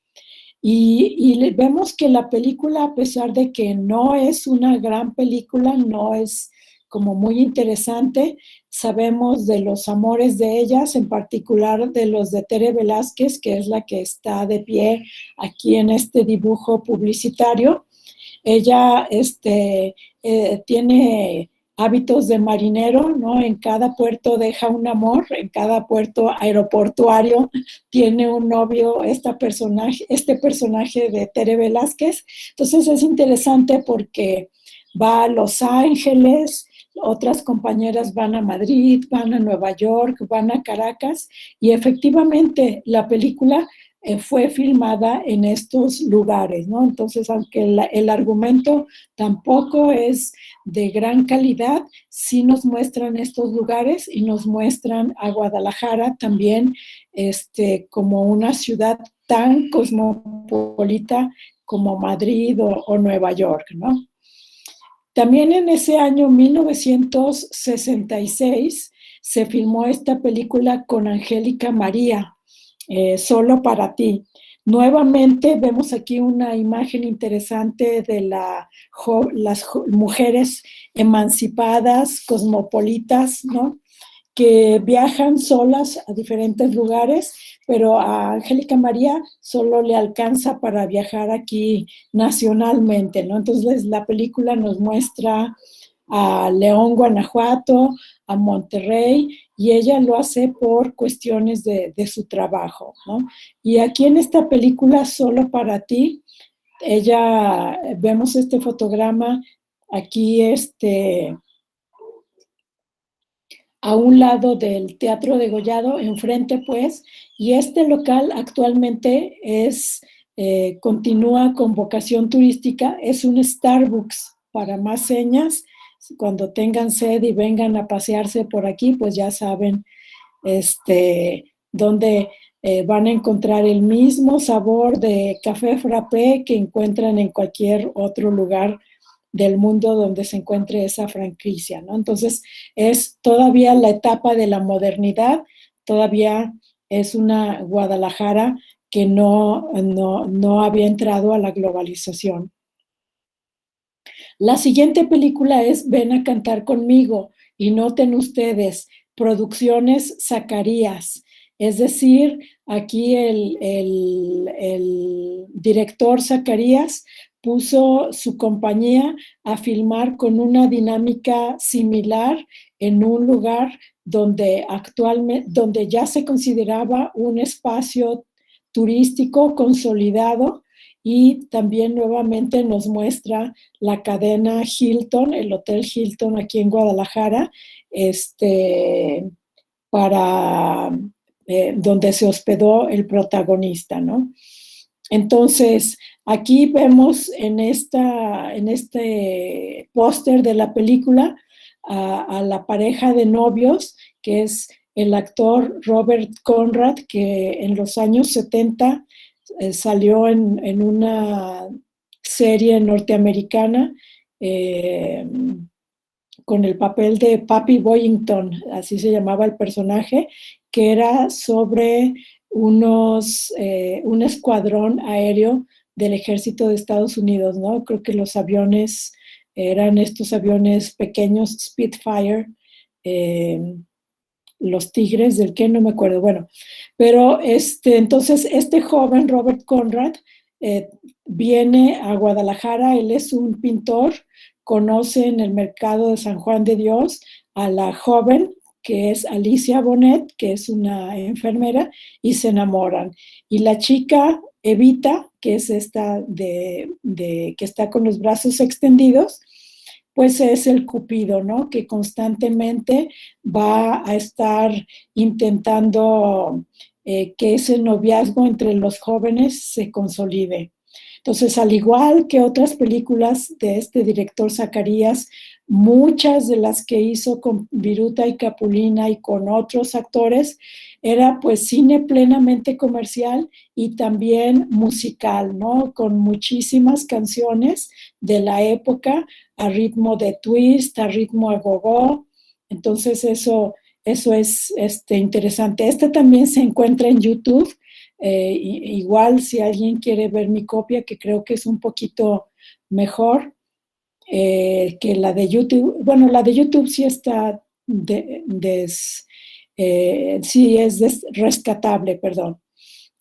Y vemos que la película, a pesar de que no es una gran película, no es como muy interesante, sabemos de los amores de ellas, en particular de los de Tere Velázquez, que es la que está de pie aquí en este dibujo publicitario. Ella tiene hábitos de marinero, ¿no? En cada puerto deja un amor, en cada puerto aeroportuario tiene un novio este personaje de Tere Velázquez. Entonces es interesante porque va a Los Ángeles, otras compañeras van a Madrid, van a Nueva York, van a Caracas, y efectivamente la película fue filmada en estos lugares, ¿no? Entonces, aunque el argumento tampoco es de gran calidad, sí nos muestran estos lugares y nos muestran a Guadalajara también como una ciudad tan cosmopolita como Madrid o Nueva York, ¿no? También en ese año 1966 se filmó esta película con Angélica María, Solo para ti. Nuevamente vemos aquí una imagen interesante de las mujeres emancipadas, cosmopolitas, ¿no? Que viajan solas a diferentes lugares, pero a Angélica María solo le alcanza para viajar aquí nacionalmente, ¿no? Entonces la película nos muestra a León, Guanajuato, a Monterrey, y ella lo hace por cuestiones de su trabajo, ¿no? Y aquí en esta película, Solo para ti, vemos este fotograma aquí, a un lado del Teatro Degollado, enfrente pues, y este local actualmente continúa con vocación turística, es un Starbucks para más señas. Cuando tengan sed y vengan a pasearse por aquí, pues ya saben donde van a encontrar el mismo sabor de café frappé que encuentran en cualquier otro lugar del mundo donde se encuentre esa franquicia, ¿no? Entonces, es todavía la etapa de la modernidad, todavía es una Guadalajara que no había entrado a la globalización. La siguiente película es Ven a cantar conmigo, y noten ustedes, Producciones Zacarías. Es decir, aquí el director Zacarías puso su compañía a filmar con una dinámica similar en un lugar donde ya se consideraba un espacio turístico consolidado, y también nuevamente nos muestra la cadena Hilton, el Hotel Hilton aquí en Guadalajara, para donde se hospedó el protagonista, ¿no? Entonces, aquí vemos en este póster de la película a la pareja de novios, que es el actor Robert Conrad, que en los años 70 salió en una serie norteamericana con el papel de Papi Boyington, así se llamaba el personaje, que era sobre un escuadrón aéreo del ejército de Estados Unidos, ¿no? Creo que los aviones eran estos aviones pequeños, Spitfire, los Tigres, del que no me acuerdo, bueno, pero entonces este joven, Robert Conrad, viene a Guadalajara, él es un pintor, conoce en el mercado de San Juan de Dios a la joven, que es Alicia Bonet, que es una enfermera, y se enamoran. Y la chica Evita, que es esta que está con los brazos extendidos, pues es el Cupido, ¿no? Que constantemente va a estar intentando que ese noviazgo entre los jóvenes se consolide. Entonces, al igual que otras películas de este director Zacarías, muchas de las que hizo con Viruta y Capulina y con otros actores, era pues cine plenamente comercial y también musical, ¿no? Con muchísimas canciones de la época, a ritmo de twist, a ritmo a gogo. Entonces eso es interesante. Este también se encuentra en YouTube. Igual si alguien quiere ver mi copia, que creo que es un poquito mejor que la de YouTube. Bueno, la de YouTube sí está sí es rescatable, perdón.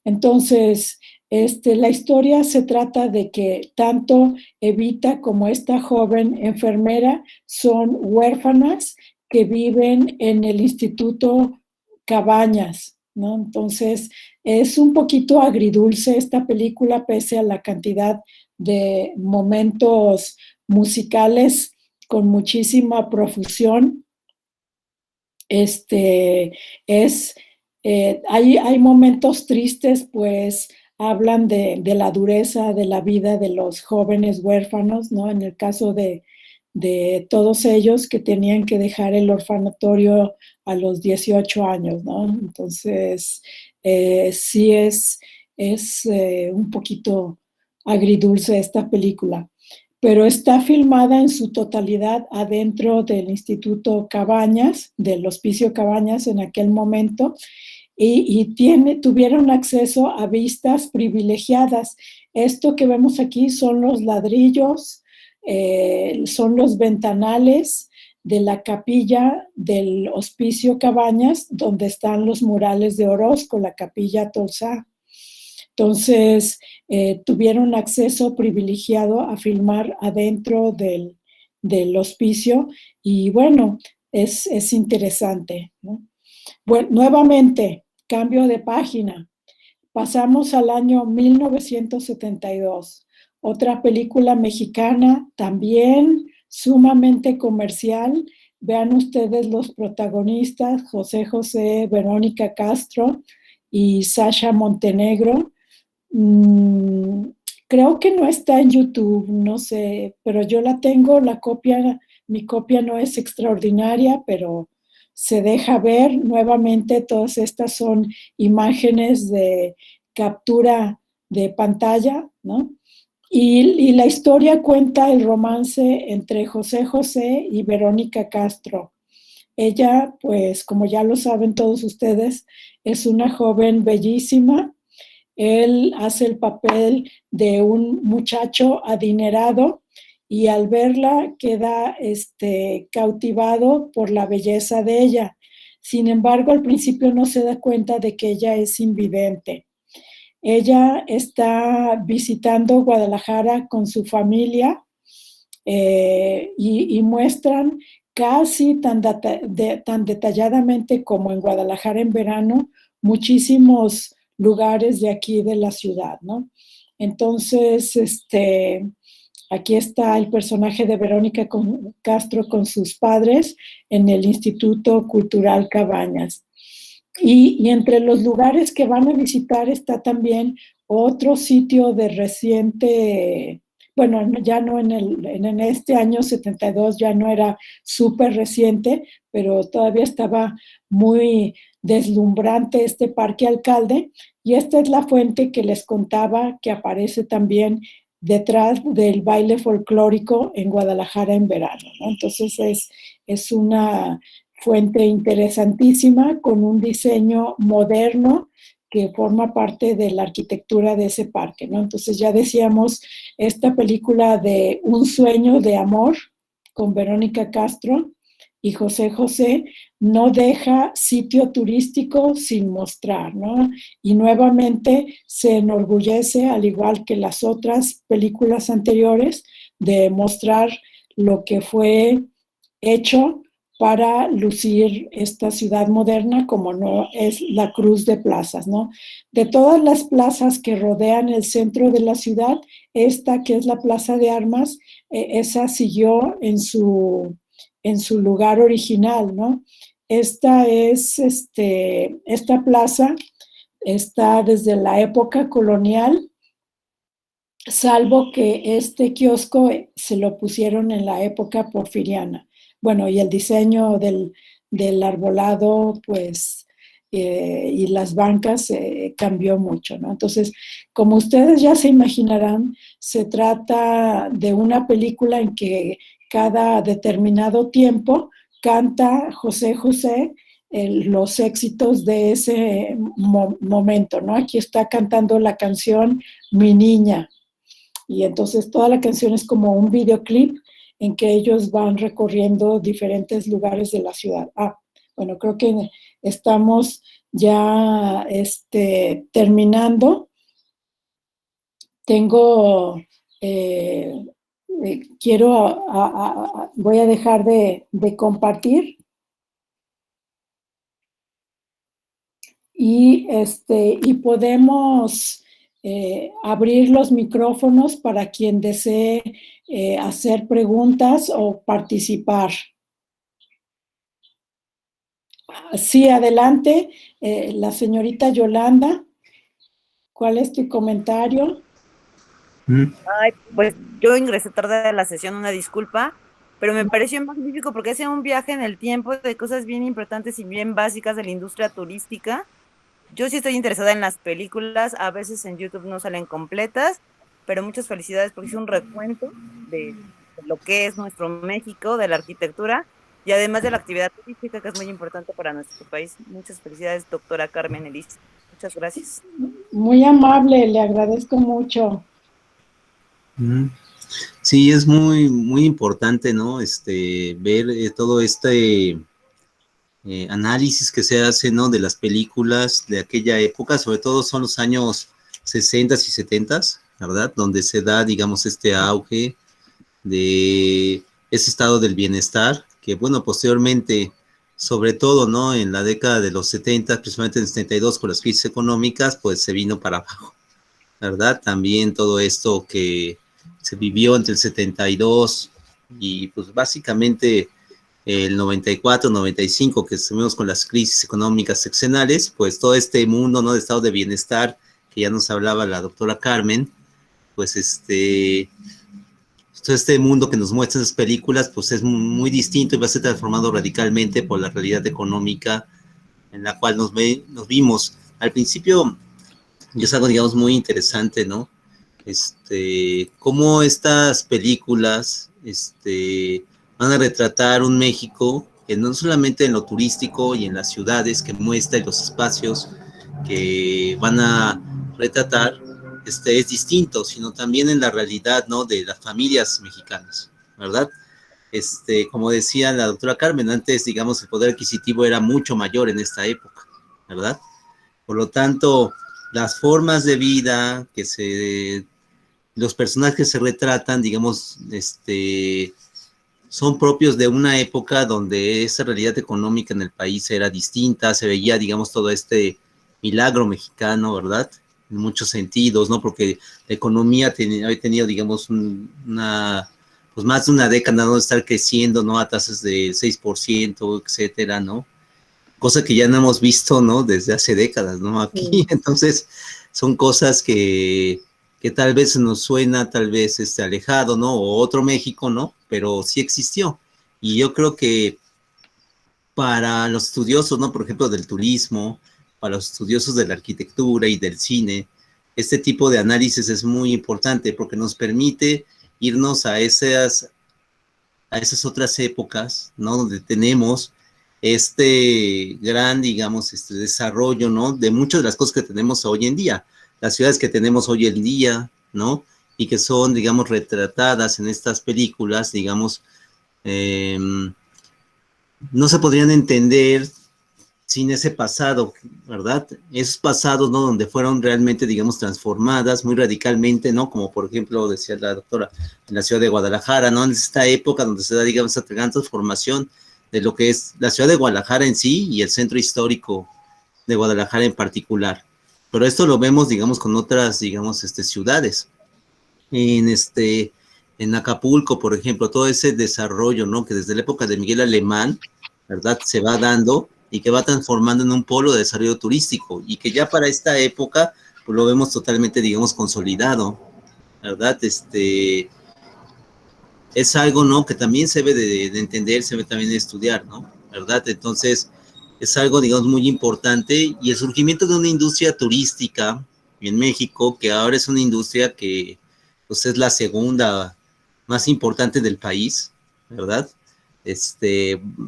Entonces, la historia se trata de que tanto Evita como esta joven enfermera son huérfanas que viven en el Instituto Cabañas, ¿no? Entonces, es un poquito agridulce esta película, pese a la cantidad de momentos musicales con muchísima profusión. Hay momentos tristes, pues hablan de la dureza de la vida de los jóvenes huérfanos, ¿no? En el caso de todos ellos que tenían que dejar el orfanatorio a los 18 años, ¿no? Entonces, sí es un poquito agridulce esta película, pero está filmada en su totalidad adentro del Instituto Cabañas, del Hospicio Cabañas en aquel momento, y tuvieron acceso a vistas privilegiadas. Esto que vemos aquí son los ladrillos, son los ventanales de la capilla del Hospicio Cabañas, donde están los murales de Orozco, la capilla Tolsá. Entonces, tuvieron acceso privilegiado a filmar adentro del hospicio, y bueno, es interesante, ¿no? Bueno, nuevamente, cambio de página. Pasamos al año 1972. Otra película mexicana también sumamente comercial. Vean ustedes los protagonistas, José José, Verónica Castro y Sasha Montenegro. Mm, creo que no está en YouTube, no sé, pero yo la tengo, la copia, mi copia no es extraordinaria, pero se deja ver. Nuevamente, todas estas son imágenes de captura de pantalla, ¿no? Y la historia cuenta el romance entre José José y Verónica Castro. Ella, pues, como ya lo saben todos ustedes, es una joven bellísima. Él hace el papel de un muchacho adinerado y al verla queda cautivado por la belleza de ella. Sin embargo, al principio no se da cuenta de que ella es invidente. Ella está visitando Guadalajara con su familia y muestran casi tan detalladamente como en Guadalajara en verano muchísimos lugares de aquí de la ciudad, ¿no? Entonces, aquí está el personaje de Verónica Castro con sus padres en el Instituto Cultural Cabañas. Y entre los lugares que van a visitar está también otro sitio de reciente, bueno, ya no en este año 72 ya no era súper reciente, pero todavía estaba muy deslumbrante este Parque Alcalde, y esta es la fuente que les contaba que aparece también detrás del baile folclórico en Guadalajara en verano, ¿no? Entonces es una fuente interesantísima con un diseño moderno que forma parte de la arquitectura de ese parque, ¿no? Entonces ya decíamos, esta película de Un sueño de amor con Verónica Castro y José José no deja sitio turístico sin mostrar, ¿no? Y nuevamente se enorgullece, al igual que las otras películas anteriores, de mostrar lo que fue hecho para lucir esta ciudad moderna, como no es la cruz de plazas, ¿no? De todas las plazas que rodean el centro de la ciudad, esta que es la Plaza de Armas, esa siguió en su lugar original, ¿no? Esta plaza está desde la época colonial, salvo que este kiosco se lo pusieron en la época porfiriana. Bueno, y el diseño del arbolado, pues, y las bancas cambió mucho, ¿no? Entonces, como ustedes ya se imaginarán, se trata de una película en que cada determinado tiempo canta José José los éxitos de ese momento, ¿no? Aquí está cantando la canción Mi Niña, y entonces toda la canción es como un videoclip en que ellos van recorriendo diferentes lugares de la ciudad. Bueno, creo que estamos ya terminando. Tengo, voy a dejar de compartir y podemos abrir los micrófonos para quien desee hacer preguntas o participar. Sí, adelante, la señorita Yolanda, ¿cuál es tu comentario? Ay, pues yo ingresé tarde a la sesión, una disculpa, pero me pareció magnífico porque hace un viaje en el tiempo de cosas bien importantes y bien básicas de la industria turística. Yo sí estoy interesada en las películas, a veces en YouTube no salen completas, pero muchas felicidades porque hice un recuento de lo que es nuestro México, de la arquitectura y además de la actividad turística que es muy importante para nuestro país. Muchas felicidades, doctora Carmen Elis. Muchas gracias. Muy amable, le agradezco mucho. Sí, es muy, muy importante, ¿no? Ver todo análisis que se hace, ¿no? De las películas de aquella época, sobre todo son los años 60 y 70, ¿verdad? Donde se da, digamos, este auge de ese estado del bienestar, que bueno, posteriormente, sobre todo, ¿no? En la década de los 70, principalmente en el 72, con las crisis económicas, pues se vino para abajo, ¿verdad? También todo esto que se vivió entre el 72 y pues básicamente el 94, 95, que estuvimos con las crisis económicas sexenales, pues todo este mundo, ¿no?, de estado de bienestar, que ya nos hablaba la doctora Carmen, pues todo este mundo que nos muestra esas películas, pues es muy distinto y va a ser transformado radicalmente por la realidad económica en la cual nos vimos. Al principio, y es algo, digamos, muy interesante, ¿no? Cómo estas películas, van a retratar un México que no solamente en lo turístico y en las ciudades que muestra y los espacios que van a retratar, es distinto, sino también en la realidad, ¿no?, de las familias mexicanas, ¿verdad? Como decía la doctora Carmen, antes, digamos, el poder adquisitivo era mucho mayor en esta época, ¿verdad? Por lo tanto, las formas de vida los personajes que se retratan, digamos, son propios de una época donde esa realidad económica en el país era distinta, se veía, digamos, todo este milagro mexicano, ¿verdad? En muchos sentidos, ¿no? Porque la economía había tenido, digamos, pues más de una década, ¿no?, de estar creciendo, ¿no?, a tasas de 6%, etcétera, ¿no? Cosa que ya no hemos visto, ¿no?, desde hace décadas, ¿no?, aquí. Sí. Entonces, son cosas que tal vez nos suena, tal vez alejado, ¿no?, o otro México, ¿no?, pero sí existió. Y yo creo que para los estudiosos, ¿no?, por ejemplo, del turismo, para los estudiosos de la arquitectura y del cine, este tipo de análisis es muy importante porque nos permite irnos a esas otras épocas, ¿no?, donde tenemos gran, digamos, desarrollo, ¿no?, de muchas de las cosas que tenemos hoy en día, las ciudades que tenemos hoy en día, ¿no?, y que son, digamos, retratadas en estas películas, digamos, no se podrían entender sin ese pasado, ¿verdad? Esos pasados, ¿no?, donde fueron realmente, digamos, transformadas muy radicalmente, ¿no?, como por ejemplo decía la doctora, en la ciudad de Guadalajara, ¿no?, en esta época donde se da, digamos, esta gran transformación de lo que es la ciudad de Guadalajara en sí y el centro histórico de Guadalajara en particular. Pero esto lo vemos, digamos, con otras, digamos, ciudades. En Acapulco, por ejemplo, todo ese desarrollo, ¿no?, que desde la época de Miguel Alemán, ¿verdad?, se va dando y que va transformando en un polo de desarrollo turístico y que ya para esta época, pues lo vemos totalmente, digamos, consolidado, ¿verdad? Es algo, ¿no?, que también se debe de entender, se debe también de estudiar, ¿no?, ¿verdad? Entonces, es algo, digamos, muy importante y el surgimiento de una industria turística en México, que ahora es una industria que, pues, es la segunda más importante del país, ¿verdad?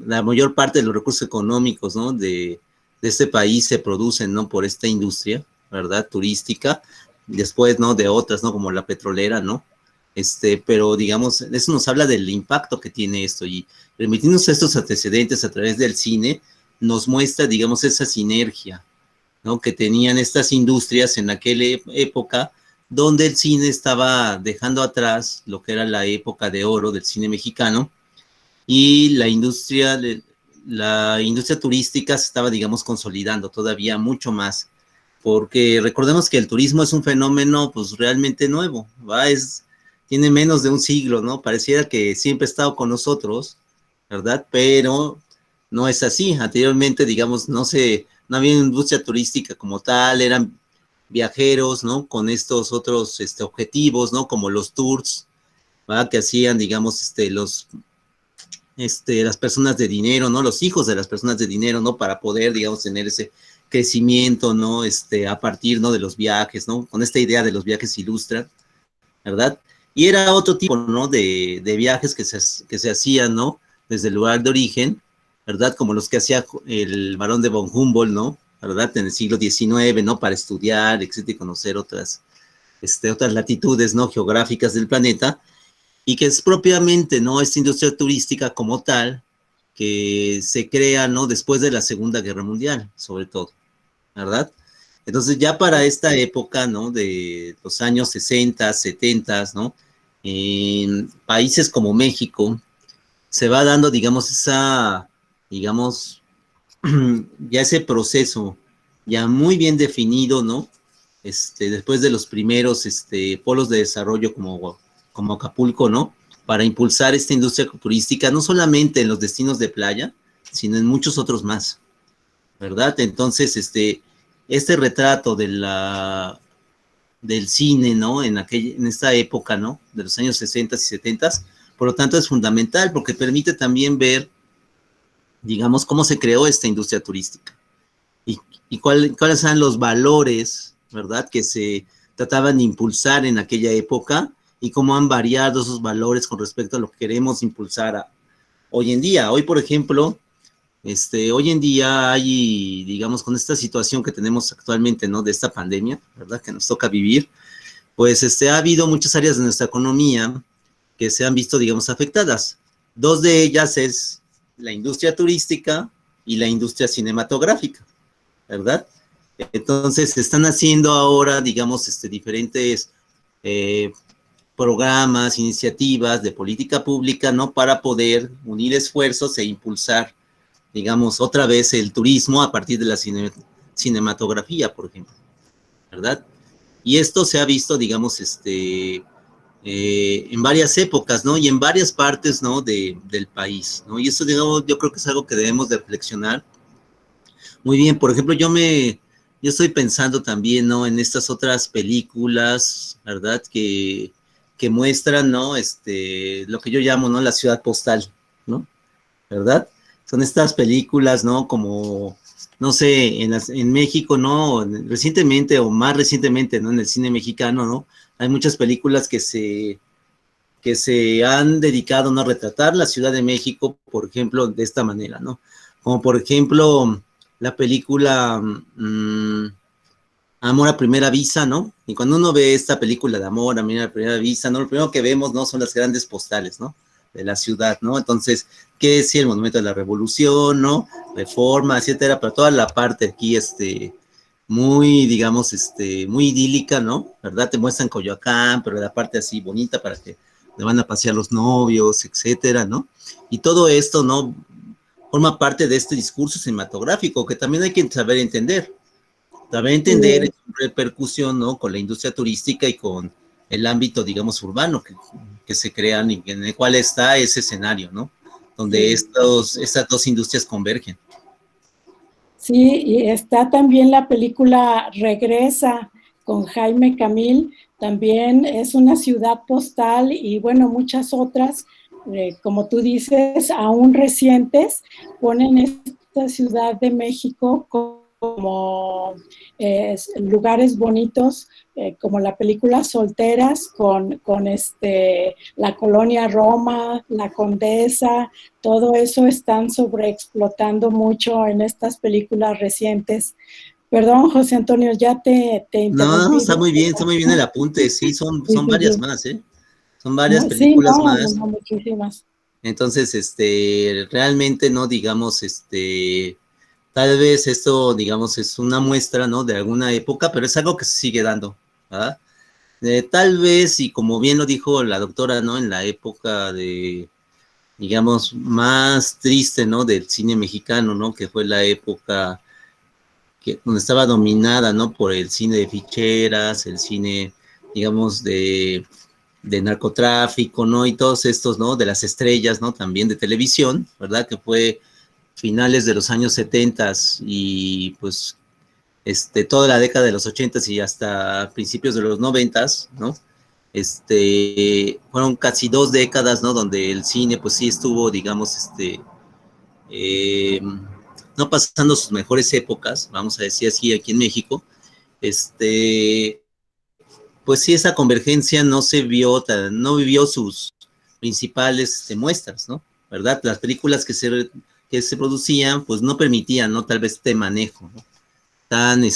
La mayor parte de los recursos económicos, ¿no?, de este país se producen, ¿no?, por esta industria, ¿verdad?, turística, después, ¿no?, de otras, ¿no?, como la petrolera, ¿no? Pero digamos, eso nos habla del impacto que tiene esto y permitirnos estos antecedentes a través del cine nos muestra, digamos, esa sinergia, ¿no?, que tenían estas industrias en aquella época donde el cine estaba dejando atrás lo que era la época de oro del cine mexicano y la industria turística se estaba, digamos, consolidando todavía mucho más, porque recordemos que el turismo es un fenómeno, pues, realmente nuevo, ¿va? Tiene menos de un siglo, ¿no? Pareciera que siempre ha estado con nosotros, ¿verdad? Pero no es así. Anteriormente, digamos, no había industria turística como tal, eran viajeros, ¿no?, con estos otros objetivos, ¿no?, como los tours, ¿verdad?, que hacían, digamos, las personas de dinero, ¿no?, los hijos de las personas de dinero, ¿no?, para poder, digamos, tener ese crecimiento, ¿no?, a partir, ¿no?, de los viajes, ¿no?, con esta idea de los viajes ilustra, ¿verdad? Y era otro tipo, ¿no?, de viajes que se hacían, ¿no?, desde el lugar de origen, ¿verdad?, como los que hacía el barón de von Humboldt, ¿no?, ¿verdad?, en el siglo XIX, ¿no?, para estudiar, etcétera, y conocer otras latitudes, ¿no?, geográficas del planeta, y que es propiamente, ¿no?, esta industria turística como tal, que se crea, ¿no?, después de la Segunda Guerra Mundial, sobre todo, ¿verdad? Entonces, ya para esta época, ¿no?, de los años 60, 70, ¿no?, en países como México, se va dando, digamos, digamos, ya ese proceso ya muy bien definido, ¿no?, después de los primeros polos de desarrollo como como Acapulco, ¿no? Para impulsar esta industria turística, no solamente en los destinos de playa, sino en muchos otros más, ¿verdad? Entonces, este retrato del cine, ¿no? En esta época, ¿no? De los años 60 y 70, por lo tanto es fundamental porque permite también ver, digamos, cómo se creó esta industria turística y cuáles eran los valores, ¿verdad? Que se trataban de impulsar en aquella época y cómo han variado esos valores con respecto a lo que queremos impulsar hoy en día. Hoy, por ejemplo, hoy en día hay, digamos, con esta situación que tenemos actualmente, ¿no? De esta pandemia, ¿verdad? Que nos toca vivir, pues ha habido muchas áreas de nuestra economía que se han visto, digamos, afectadas. Dos de ellas es la industria turística y la industria cinematográfica, ¿verdad? Entonces, se están haciendo ahora, digamos, diferentes programas, iniciativas de política pública, ¿no? Para poder unir esfuerzos e impulsar, digamos, otra vez el turismo a partir de la cinematografía, por ejemplo, ¿verdad? Y esto se ha visto, digamos, en varias épocas, ¿no? Y en varias partes, ¿no? Del país, ¿no? Y eso, digamos, yo creo que es algo que debemos de reflexionar. Muy bien, por ejemplo, yo estoy pensando también, ¿no? En estas otras películas, ¿verdad? Que muestran, ¿no? Lo que yo llamo, ¿no? La ciudad postal, ¿no? ¿Verdad? Son estas películas, ¿no? Como, no sé, en México, ¿no? Recientemente o más recientemente, ¿no? En el cine mexicano, ¿no? Hay muchas películas que se han dedicado, ¿no? A retratar la Ciudad de México, por ejemplo, de esta manera, ¿no? Como por ejemplo, la película Amor a Primera Vista, ¿no? Y cuando uno ve esta película de Amor a Primera Vista, ¿no? Lo primero que vemos, ¿no? Son las grandes postales, ¿no? De la ciudad, ¿no? Entonces, ¿qué es el Monumento de la Revolución, ¿no? Reforma, etcétera, pero toda la parte aquí, muy, digamos, muy idílica, ¿no? ¿Verdad? Te muestran Coyoacán, pero la parte así bonita para que le van a pasear los novios, etcétera, ¿no? Y todo esto, ¿no? Forma parte de este discurso cinematográfico que también hay que saber entender. Saber entender sí. Repercusión, ¿no? Con la industria turística y con el ámbito, digamos, urbano que se crean y en el cual está ese escenario, ¿no? Donde sí. Estas dos industrias convergen. Sí, y está también la película Regresa con Jaime Camil, también es una ciudad postal y bueno, muchas otras, como tú dices, aún recientes, ponen esta Ciudad de México como lugares bonitos, como la película Solteras con la colonia Roma, la Condesa, todo eso están sobreexplotando mucho en estas películas recientes. Perdón, José Antonio, ya te interrumpí. No, está muy bien el apunte, sí, son varias más, ¿eh? Son varias películas más. No, muchísimas. Entonces, realmente, no, digamos, tal vez esto, digamos, es una muestra, ¿no? De alguna época, pero es algo que se sigue dando, ¿verdad? Tal vez, y como bien lo dijo la doctora, ¿no? En la época de, digamos, más triste, ¿no? Del cine mexicano, ¿no? Que fue la época donde estaba dominada, ¿no? Por el cine de ficheras, el cine, digamos, de narcotráfico, ¿no? Y todos estos, ¿no? De las estrellas, ¿no? También de televisión, ¿verdad? Que fue finales de los años 70 y pues toda la década de los 80 y hasta principios de los 90, ¿no? Fueron casi 2 décadas, ¿no? Donde el cine pues sí estuvo, digamos, no pasando sus mejores épocas, vamos a decir así, aquí en México, pues sí, esa convergencia no se vio, no vivió sus principales muestras, ¿no? ¿Verdad? Las películas que se producían, pues no permitían, ¿no? Tal vez este manejo, ¿no? Tan,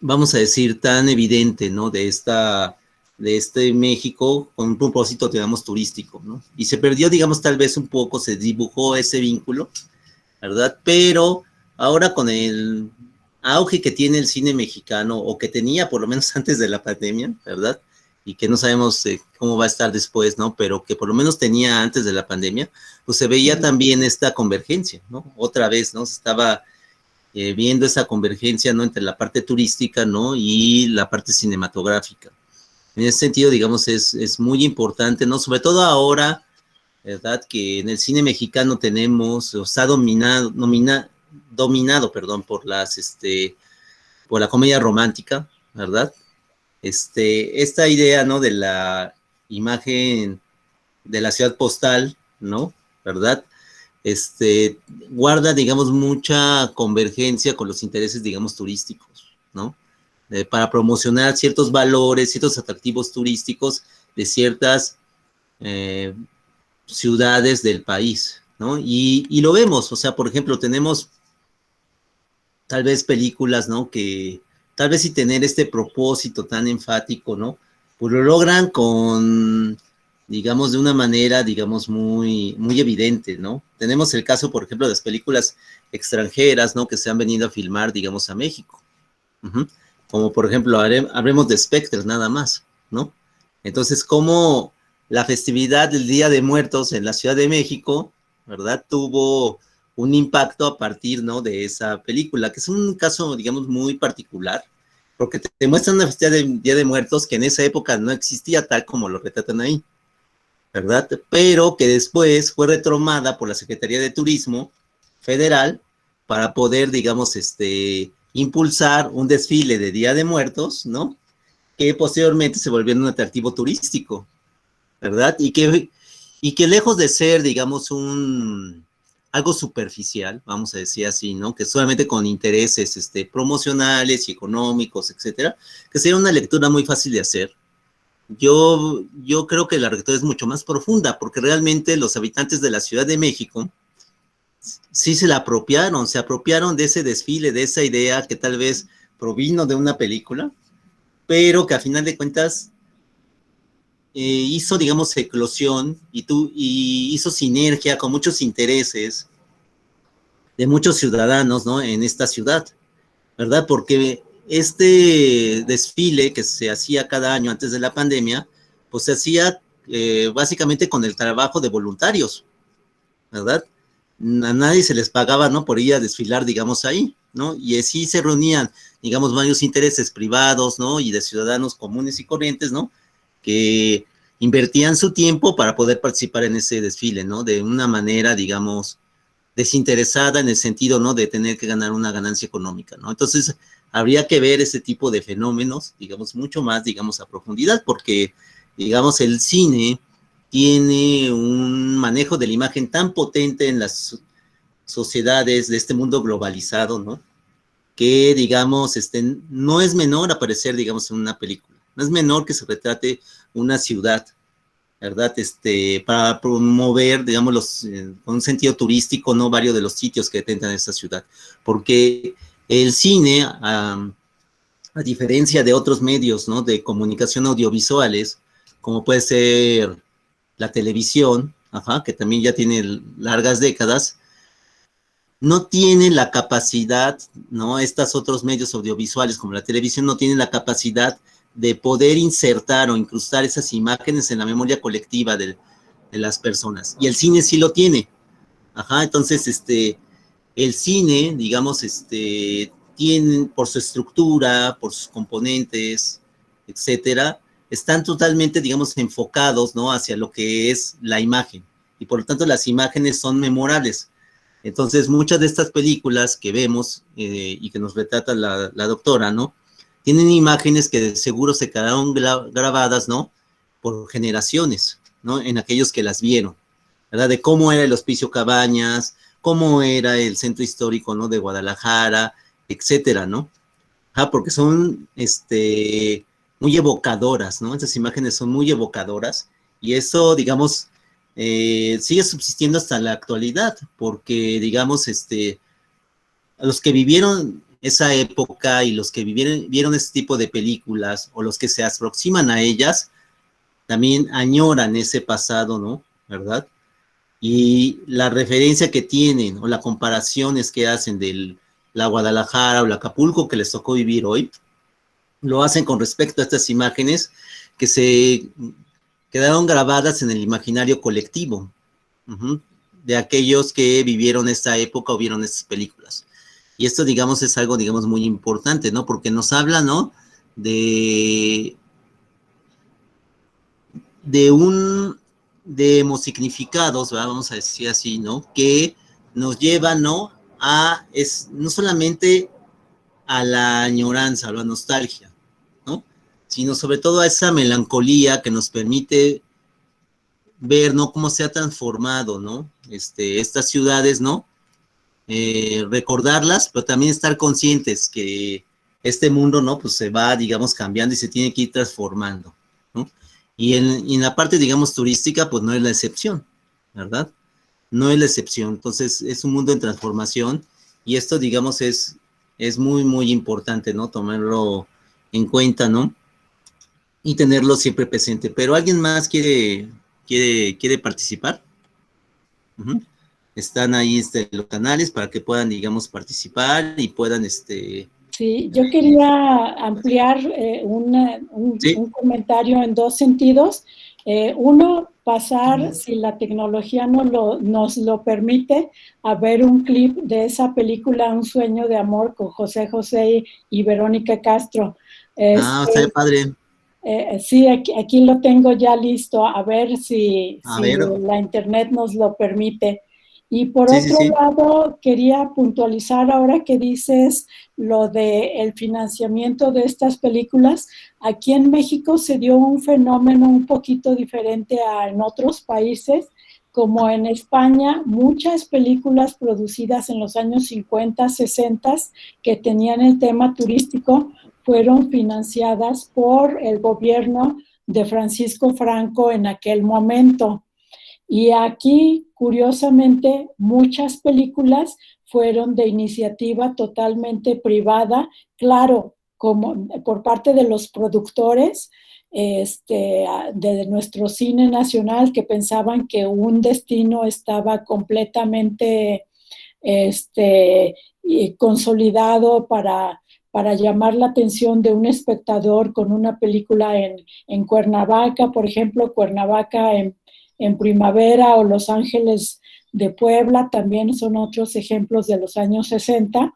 vamos a decir, tan evidente, ¿no? De México con un propósito, digamos, turístico, ¿no? Y se perdió, digamos, tal vez un poco, se dibujó ese vínculo, ¿verdad? Pero ahora con el auge que tiene el cine mexicano, o que tenía por lo menos antes de la pandemia, ¿verdad? Y que no sabemos cómo va a estar después, ¿no? Pero que por lo menos tenía antes de la pandemia, pues se veía también esta convergencia, ¿no? Otra vez, ¿no? Se estaba viendo esa convergencia, ¿no? Entre la parte turística, ¿no? Y la parte cinematográfica. En ese sentido, digamos, es muy importante, ¿no? Sobre todo ahora, ¿verdad? Que en el cine mexicano tenemos, o está dominado, perdón, por la comedia romántica, ¿verdad? Esta idea, ¿no? De la imagen de la ciudad postal, ¿no? ¿Verdad? Guarda, digamos, mucha convergencia con los intereses, digamos, turísticos, ¿no? Para promocionar ciertos valores, ciertos atractivos turísticos de ciertas ciudades del país, ¿no? Y lo vemos, o sea, por ejemplo, tenemos tal vez películas, ¿no? Que tal vez sin tener este propósito tan enfático, ¿no? Pues lo logran con, digamos, de una manera, digamos, muy evidente, ¿no? Tenemos el caso, por ejemplo, de las películas extranjeras, ¿no? Que se han venido a filmar, digamos, a México. Como, por ejemplo, hablemos de Spectre, nada más, ¿no? Entonces, como la festividad del Día de Muertos en la Ciudad de México, ¿verdad? Tuvo un impacto a partir, ¿no? De esa película, que es un caso, digamos, muy particular, porque te muestran una festividad del Día de Muertos que en esa época no existía tal como lo retratan ahí, ¿verdad? Pero que después fue retomada por la Secretaría de Turismo Federal para poder, digamos, impulsar un desfile de Día de Muertos, ¿no? Que posteriormente se volvió un atractivo turístico, ¿verdad? Y que lejos de ser, digamos, algo superficial, vamos a decir así, ¿no? Que solamente con intereses promocionales y económicos, etcétera, que sería una lectura muy fácil de hacer. Yo creo que la lectura es mucho más profunda, porque realmente los habitantes de la Ciudad de México sí se apropiaron de ese desfile, de esa idea que tal vez provino de una película, pero que a final de cuentas hizo, digamos, eclosión y hizo sinergia con muchos intereses de muchos ciudadanos, ¿no? En esta ciudad, ¿verdad? Porque este desfile que se hacía cada año antes de la pandemia, pues se hacía básicamente con el trabajo de voluntarios, ¿verdad? A nadie se les pagaba, ¿no? Por ir a desfilar, digamos, ahí, ¿no? Y así se reunían, digamos, varios intereses privados, ¿no? Y de ciudadanos comunes y corrientes, ¿no? Que invertían su tiempo para poder participar en ese desfile, ¿no? De una manera, digamos, desinteresada en el sentido, ¿no? De tener que ganar una ganancia económica, ¿no? Entonces, habría que ver ese tipo de fenómenos, digamos, mucho más, digamos, a profundidad, porque, digamos, el cine tiene un manejo de la imagen tan potente en las sociedades de este mundo globalizado, ¿no? Que, digamos, no es menor aparecer, digamos, en una película, no es menor que se retrate una ciudad, ¿verdad? Para promover, digamos, con un sentido turístico, ¿no? Varios de los sitios que tentan esta ciudad, porque el cine, a diferencia de otros medios, ¿no? De comunicación audiovisuales, como puede ser la televisión, que también ya tiene largas décadas, no tiene la capacidad, ¿no? Estos otros medios audiovisuales como la televisión no tienen la capacidad de poder insertar o incrustar esas imágenes en la memoria colectiva de las personas. Y el cine sí lo tiene. Entonces, el cine, digamos, tiene por su estructura, por sus componentes, etcétera, están totalmente, digamos, enfocados, ¿no? Hacia lo que es la imagen. Y por lo tanto, las imágenes son memorables. Entonces, muchas de estas películas que vemos y que nos retrata la doctora, ¿no? Tienen imágenes que de seguro se quedaron grabadas, ¿no? Por generaciones, ¿no? En aquellos que las vieron, ¿verdad? De cómo era el Hospicio Cabañas, cómo era el centro histórico, ¿no? De Guadalajara, etcétera, ¿no? Porque son, muy evocadoras, ¿no? Esas imágenes son muy evocadoras y eso, digamos, sigue subsistiendo hasta la actualidad, porque, digamos, los que vivieron esa época y los que vieron este tipo de películas o los que se aproximan a ellas, también añoran ese pasado, ¿no? ¿Verdad? Y la referencia que tienen o las comparaciones que hacen de la Guadalajara o la Acapulco que les tocó vivir hoy, lo hacen con respecto a estas imágenes que se quedaron grabadas en el imaginario colectivo de aquellos que vivieron esta época o vieron estas películas. Y esto, digamos, es algo, digamos, muy importante, ¿no? Porque nos habla, ¿no? De de hemosignifikados, ¿verdad? Vamos a decir así, ¿no? Que nos llevan, ¿no? No solamente a la añoranza, a la nostalgia, ¿no? Sino sobre todo a esa melancolía que nos permite ver, ¿no? Cómo se ha transformado, ¿no? Estas ciudades, ¿no? Recordarlas, pero también estar conscientes que este mundo, ¿no? Pues se va, digamos, cambiando y se tiene que ir transformando, ¿no? Y en la parte, digamos, turística, pues no es la excepción, ¿verdad? No es la excepción. Entonces, es un mundo en transformación y esto, digamos, es muy, muy importante, ¿no? Tomarlo en cuenta, ¿no? Y tenerlo siempre presente. Pero ¿alguien más quiere participar? Uh-huh. Están ahí los canales para que puedan, digamos, participar y puedan, Sí, yo quería ampliar ¿sí? un comentario en dos sentidos. Uno, pasar, si la tecnología nos lo permite, a ver un clip de esa película Un sueño de amor con José José y Verónica Castro. Está padre. Sí, aquí lo tengo ya listo, a ver si ver. la internet nos lo permite. Y por Sí, otro sí. lado, quería puntualizar ahora que dices lo de el financiamiento de estas películas. Aquí en México se dio un fenómeno un poquito diferente a en otros países, como en España, muchas películas producidas en los años 50, 60 que tenían el tema turístico fueron financiadas por el gobierno de Francisco Franco en aquel momento. Y aquí, curiosamente, muchas películas fueron de iniciativa totalmente privada, claro, como por parte de los productores de nuestro cine nacional que pensaban que un destino estaba completamente consolidado para llamar la atención de un espectador con una película en Cuernavaca, por ejemplo, Cuernavaca en primavera o Los Ángeles de Puebla, también son otros ejemplos de los años 60.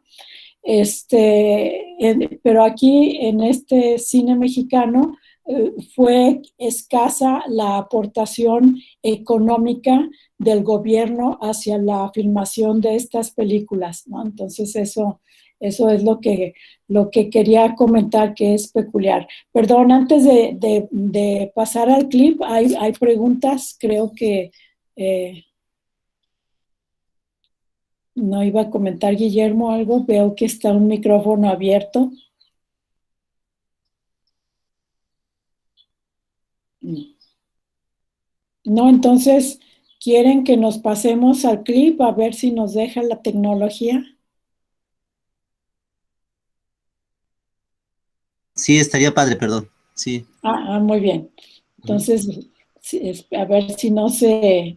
Pero aquí en este cine mexicano fue escasa la aportación económica del gobierno hacia la filmación de estas películas, ¿no? Entonces eso es lo que quería comentar que es peculiar. Perdón, antes de pasar al clip, hay preguntas, creo que no iba a comentar Guillermo algo, veo que está un micrófono abierto. No, entonces, ¿quieren que nos pasemos al clip a ver si nos deja la tecnología? Sí, estaría padre, perdón. Sí. Muy bien. Entonces, a ver si no se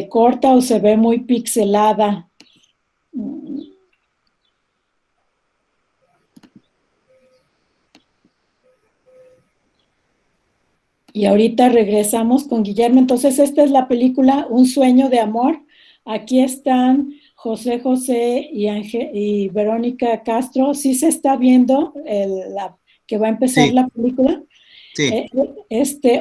corta o se ve muy pixelada. Y ahorita regresamos con Guillermo. Entonces, esta es la película Un sueño de amor. Aquí están José José y Verónica Castro. ¿Sí se está viendo que va a empezar la película? Sí.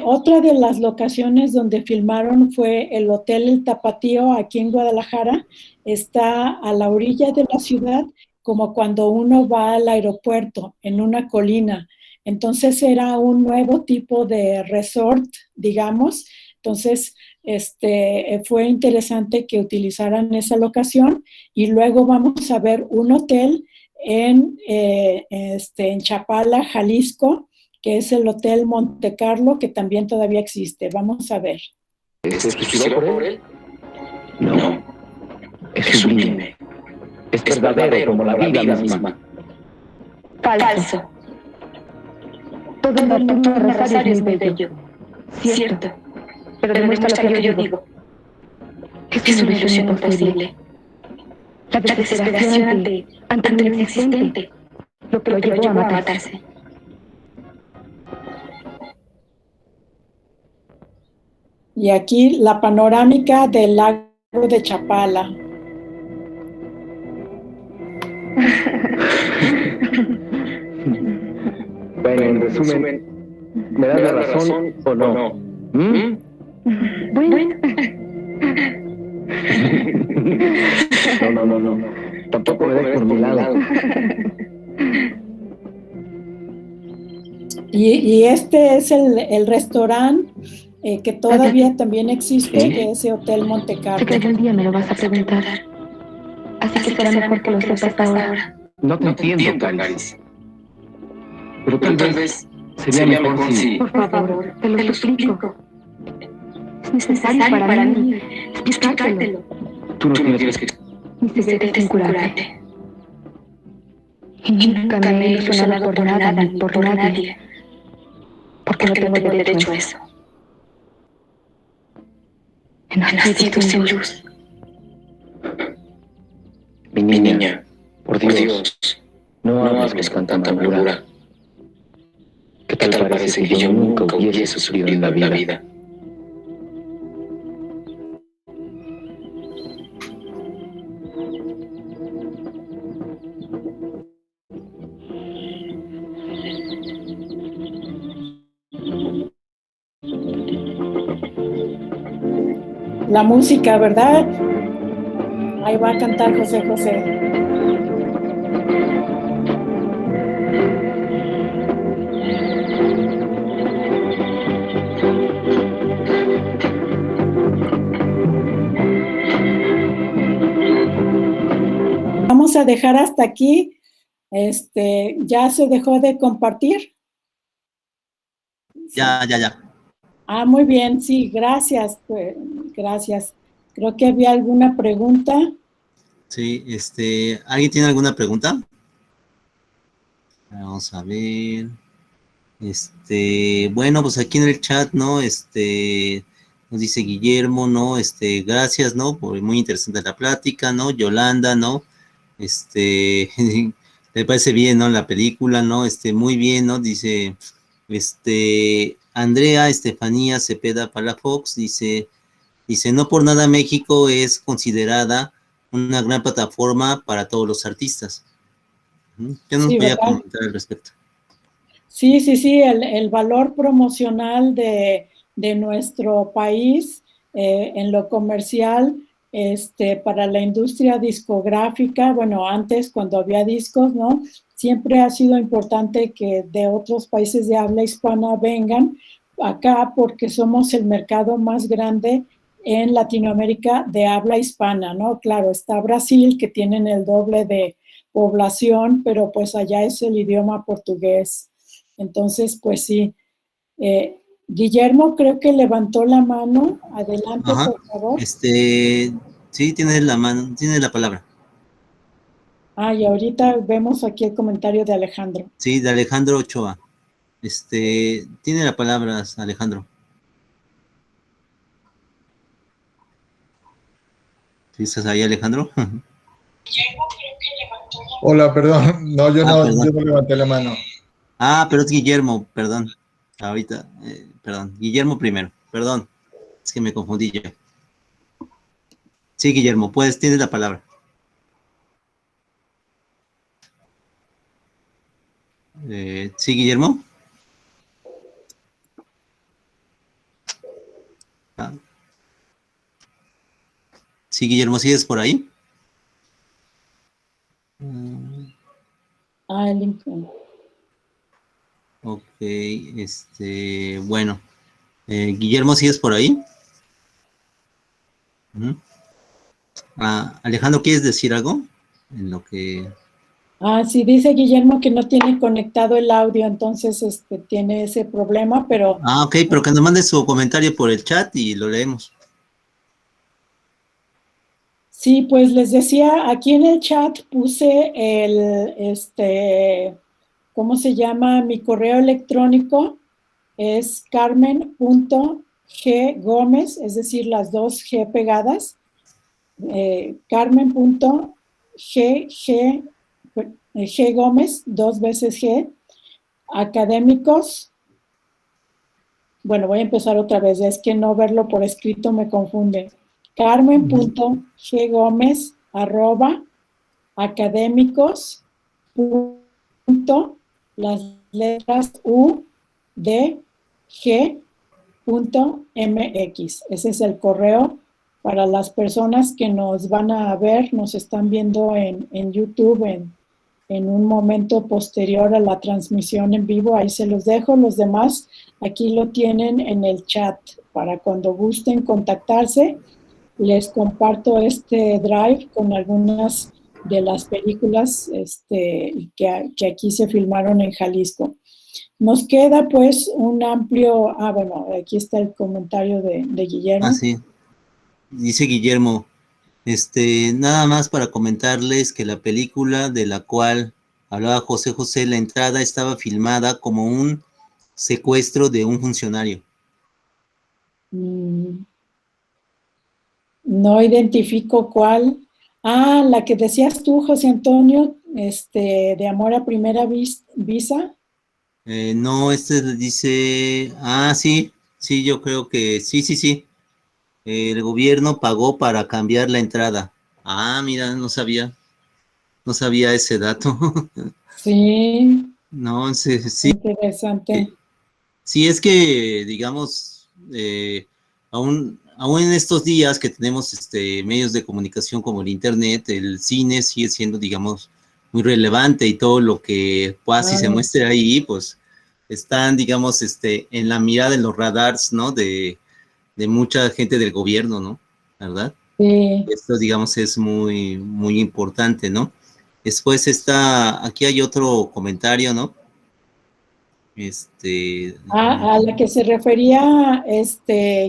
Otra de las locaciones donde filmaron fue el Hotel El Tapatío, aquí en Guadalajara. Está a la orilla de la ciudad, como cuando uno va al aeropuerto, en una colina. Entonces era un nuevo tipo de resort, digamos. Entonces, fue interesante que utilizaran esa locación y luego vamos a ver un hotel en Chapala, Jalisco, que es el Hotel Monte Carlo, que también todavía existe. Vamos a ver. ¿Se suicidó por él? No, es sublime. Es verdadero como la vida misma. Falso. Todo el nocturno de Rosario es muy bello. Cierto. Pero demuestra lo que yo digo. Que es una ilusión imposible. La desesperación ante lo inexistente. Lo que lo llevó a matarse. Y aquí la panorámica del lago de Chapala. Bueno, en resumen, ¿me das la razón o no? Bueno, No. Tampoco me des por mi lado. Y este es el restaurante que todavía también existe, Sí. que es el Hotel Monte sé Carlo. que algún día me lo vas a preguntar. Así que será mejor que lo sepas ahora. No te entiendo, Caris. Pero tal vez sería mejor si... Por favor, te lo suplico. Es necesario para mí explicártelo. Tú no tienes que... Mi secreto es incurable. Y nunca me he ilusionado por nada ni por nadie. Porque no tengo derecho a eso. He nacido sin luz. Mi niña, por Dios, no hables con tanta amargura. ¿Qué tal parece que yo nunca hubiese sufrido en la vida? La música, ¿verdad? Ahí va a cantar José José. Vamos a dejar hasta aquí. ¿Ya se dejó de compartir? Ya. Ah, muy bien, sí, gracias, gracias. Creo que había alguna pregunta. Sí, ¿alguien tiene alguna pregunta? Vamos a ver. Bueno, pues aquí en el chat, ¿no? Nos dice Guillermo, ¿no? Gracias, ¿no? Por muy interesante la plática, ¿no? Yolanda, ¿no? Le parece bien, ¿no? La película, ¿no? Muy bien, ¿no? Dice, Andrea Estefanía Cepeda Palafox, dice, no por nada México es considerada una gran plataforma para todos los artistas. ¿Qué nos Sí, voy a ¿verdad? comentar al respecto? Sí, el valor promocional de nuestro país en lo comercial, para la industria discográfica, bueno, antes cuando había discos, ¿no? Siempre ha sido importante que de otros países de habla hispana vengan acá porque somos el mercado más grande en Latinoamérica de habla hispana, ¿no? Claro, está Brasil, que tienen el doble de población, pero pues allá es el idioma portugués. Entonces, pues sí. Guillermo creo que levantó la mano. Adelante, Ajá. por favor. Sí, tiene la palabra. Y ahorita vemos aquí el comentario de Alejandro. Sí, de Alejandro Ochoa. Tiene la palabra, Alejandro. ¿Sí estás ahí, Alejandro? Hola, perdón. No, yo Perdón. no levanté la mano. Pero es Guillermo, perdón. Ahorita, perdón. Guillermo primero, perdón. Es que me confundí yo. Sí, Guillermo, tienes la palabra. Sí, Guillermo. Sí, Guillermo, ¿sigues por ahí? El Lincoln. Ok, bueno. Guillermo, ¿sigues por ahí? Alejandro, ¿quieres decir algo? En lo que... Sí, dice Guillermo que no tiene conectado el audio, entonces tiene ese problema, pero... ok, pero que nos mande su comentario por el chat y lo leemos. Sí, pues les decía, aquí en el chat puse ¿cómo se llama? Mi correo electrónico es carmen.ggomez, es decir, las dos G pegadas, carmen.ggomez, dos veces G, académicos. Bueno, voy a empezar otra vez, es que no verlo por escrito me confunde. Carmen.ggomez @académicos. Las letras U, D, G, Ese es el correo para las personas que nos van a ver, nos están viendo en YouTube en un momento posterior a la transmisión en vivo. Ahí se los dejo. Los demás aquí lo tienen en el chat para cuando gusten contactarse. Les comparto este drive con algunas de las películas que aquí se filmaron en Jalisco. Nos queda pues un amplio, bueno, aquí está el comentario de Guillermo. Sí, dice Guillermo, nada más para comentarles que la película de la cual hablaba José José, la entrada estaba filmada como un secuestro de un funcionario. No identifico cuál. La que decías tú, José Antonio, de Amor a Primera Vista. No, dice, sí, yo creo que sí. El gobierno pagó para cambiar la entrada. Mira, no sabía ese dato. Sí. No, sí. Interesante. Sí, es que, digamos, aún en estos días que tenemos medios de comunicación como el internet, el cine sigue siendo, digamos, muy relevante y todo lo que si se muestre ahí, pues están, digamos, en la mirada, en los radars, ¿no? De mucha gente del gobierno, ¿no? ¿Verdad? Sí. Esto, digamos, es muy, muy importante, ¿no? Después aquí hay otro comentario, ¿no? A la que se refería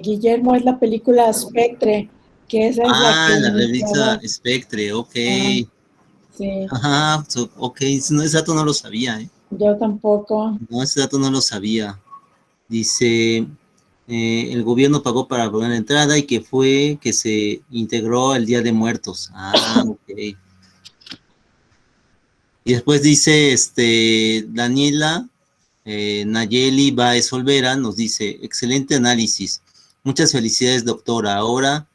Guillermo es la película Spectre, que esa es la que la revista Spectre, ok. Sí. Ok, ese dato no lo sabía, ¿eh? Yo tampoco. No, ese dato no lo sabía. Dice, el gobierno pagó para poner la entrada y que se integró al Día de Muertos. Ok. Y después dice, Daniela Nayeli Baez Olvera nos dice, excelente análisis. Muchas felicidades, doctora. Ahora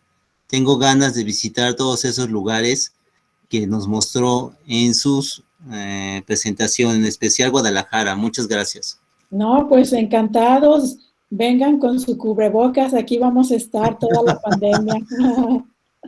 tengo ganas de visitar todos esos lugares que nos mostró en sus presentaciones, en especial Guadalajara. Muchas gracias. No, pues encantados. Vengan con su cubrebocas. Aquí vamos a estar toda la pandemia.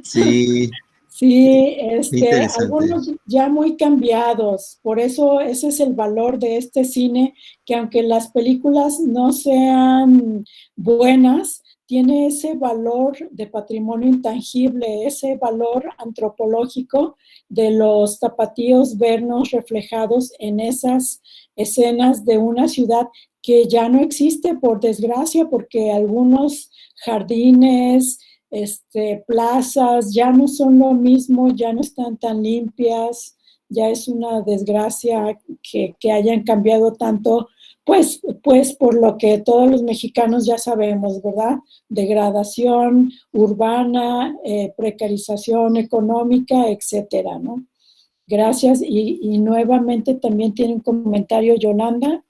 Sí. Sí, interesante. Algunos ya muy cambiados. Por eso ese es el valor de este cine, que aunque las películas no sean buenas, tiene ese valor de patrimonio intangible, ese valor antropológico de los tapatíos vernos reflejados en esas escenas de una ciudad que ya no existe, por desgracia, porque algunos jardines, plazas ya no son lo mismo, ya no están tan limpias, ya es una desgracia que hayan cambiado tanto, pues por lo que todos los mexicanos ya sabemos, ¿verdad? Degradación urbana, precarización económica, etcétera, ¿no? Gracias. Y nuevamente también tiene un comentario Yolanda.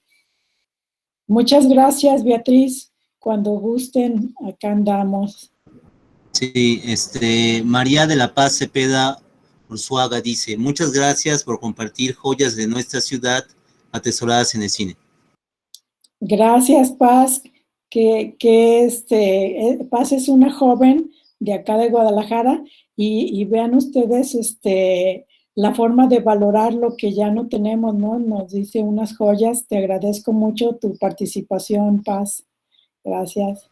Muchas gracias, Beatriz. Cuando gusten, acá andamos. Sí, María de la Paz Cepeda Urzuaga dice, muchas gracias por compartir joyas de nuestra ciudad atesoradas en el cine. Gracias, Paz, Paz es una joven de acá de Guadalajara y vean ustedes la forma de valorar lo que ya no tenemos, ¿no? Nos dice unas joyas. Te agradezco mucho tu participación, Paz. Gracias.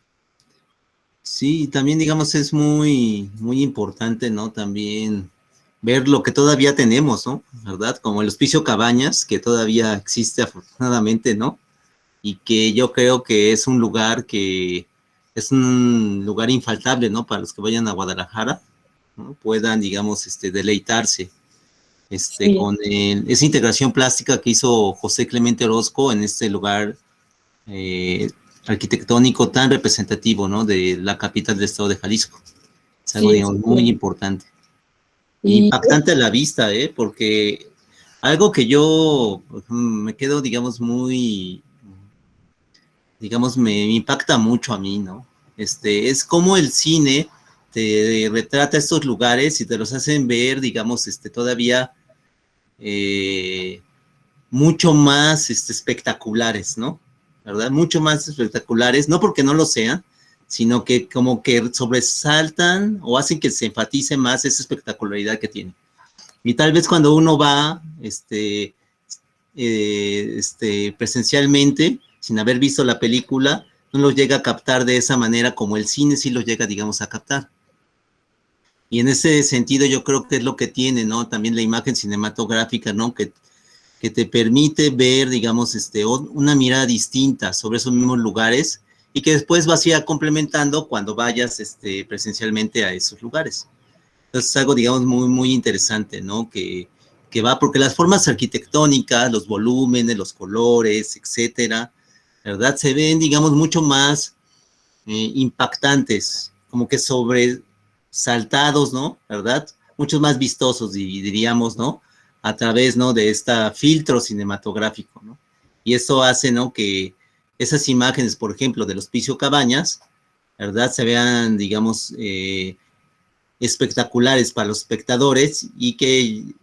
Sí, también, digamos, es muy, muy importante, ¿no? También ver lo que todavía tenemos, ¿no? ¿Verdad? Como el Hospicio Cabañas, que todavía existe afortunadamente, ¿no? Y que yo creo que es un lugar infaltable, ¿no? Para los que vayan a Guadalajara, ¿no? Puedan, digamos, deleitarse, Sí. con esa integración plástica que hizo José Clemente Orozco en este lugar arquitectónico tan representativo, ¿no? De la capital del estado de Jalisco. Es algo, digamos, muy importante. Impactante a la vista, porque algo que yo me quedo, digamos, me impacta mucho a mí, ¿no? Es como el cine te retrata estos lugares y te los hacen ver, digamos, todavía mucho más espectaculares, ¿no? ¿verdad? Mucho más espectaculares, no porque no lo sean, sino que como que sobresaltan o hacen que se enfatice más esa espectacularidad que tiene. Y tal vez cuando uno va presencialmente, sin haber visto la película, no lo llega a captar de esa manera como el cine sí lo llega, digamos, a captar. Y en ese sentido yo creo que es lo que tiene, ¿no? También la imagen cinematográfica, ¿no? Que te permite ver, digamos, una mirada distinta sobre esos mismos lugares y que después vas a ir complementando cuando vayas presencialmente a esos lugares. Entonces es algo, digamos, muy, muy interesante, ¿no? Que va, porque las formas arquitectónicas, los volúmenes, los colores, etcétera, ¿verdad? Se ven, digamos, mucho más impactantes, como que sobresaltados, ¿no? ¿Verdad? Muchos más vistosos, diríamos, ¿no? A través, ¿no? De este filtro cinematográfico, ¿no? Y eso hace, ¿no? Que esas imágenes, por ejemplo, del Hospicio Cabañas, ¿verdad? Se vean, digamos, espectaculares para los espectadores y que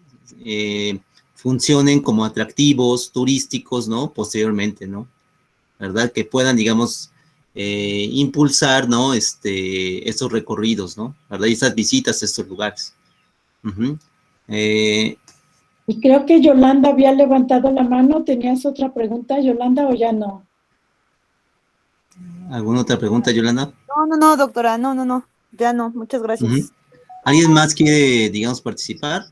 funcionen como atractivos turísticos, ¿no? Posteriormente, ¿no? ¿Verdad? Que puedan, digamos, impulsar, ¿no? Estos recorridos, ¿no? ¿Verdad? Y esas visitas a estos lugares. Y creo que Yolanda había levantado la mano. ¿Tenías otra pregunta, Yolanda, o ya no? ¿Alguna otra pregunta, Yolanda? No, doctora, no, ya no, muchas gracias. ¿Alguien más quiere, digamos, participar?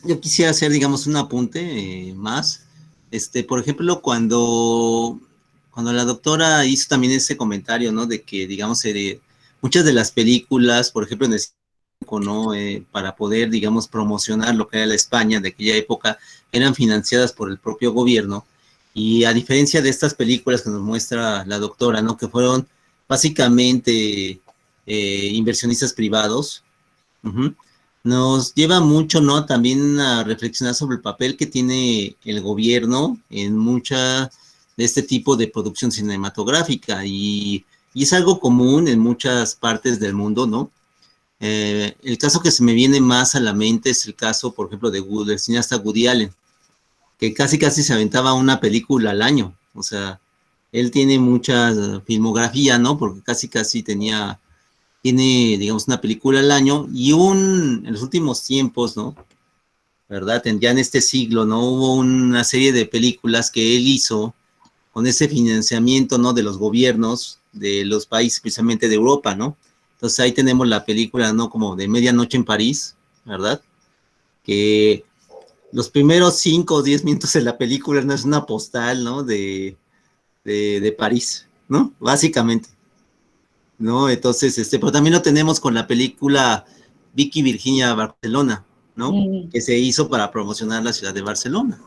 Yo quisiera hacer, digamos, un apunte más. Por ejemplo, cuando la doctora hizo también ese comentario, ¿no? De que, digamos, muchas de las películas, por ejemplo, en el ¿no? Para poder, digamos, promocionar lo que era la España de aquella época, eran financiadas por el propio gobierno. Y a diferencia de estas películas que nos muestra la doctora, ¿no? Que fueron básicamente inversionistas privados, nos lleva mucho, ¿no? También a reflexionar sobre el papel que tiene el gobierno en mucha de este tipo de producción cinematográfica y es algo común en muchas partes del mundo, ¿no? El caso que se me viene más a la mente es el caso, por ejemplo, del cineasta Woody Allen, que casi se aventaba una película al año. O sea, él tiene mucha filmografía, ¿no? Porque casi tiene, digamos, una película al año y en los últimos tiempos, ¿no? ¿Verdad? Ya en este siglo, ¿no? Hubo una serie de películas que él hizo con ese financiamiento, ¿no? De los gobiernos de los países, precisamente de Europa, ¿no? Entonces ahí tenemos la película, ¿no? Como de Medianoche en París, ¿verdad? Que los primeros 5 o 10 minutos de la película no es una postal, ¿no? De París, ¿no? Básicamente, ¿no? Entonces, pero también lo tenemos con la película Vicky Virginia Barcelona, ¿no? Que se hizo para promocionar la ciudad de Barcelona,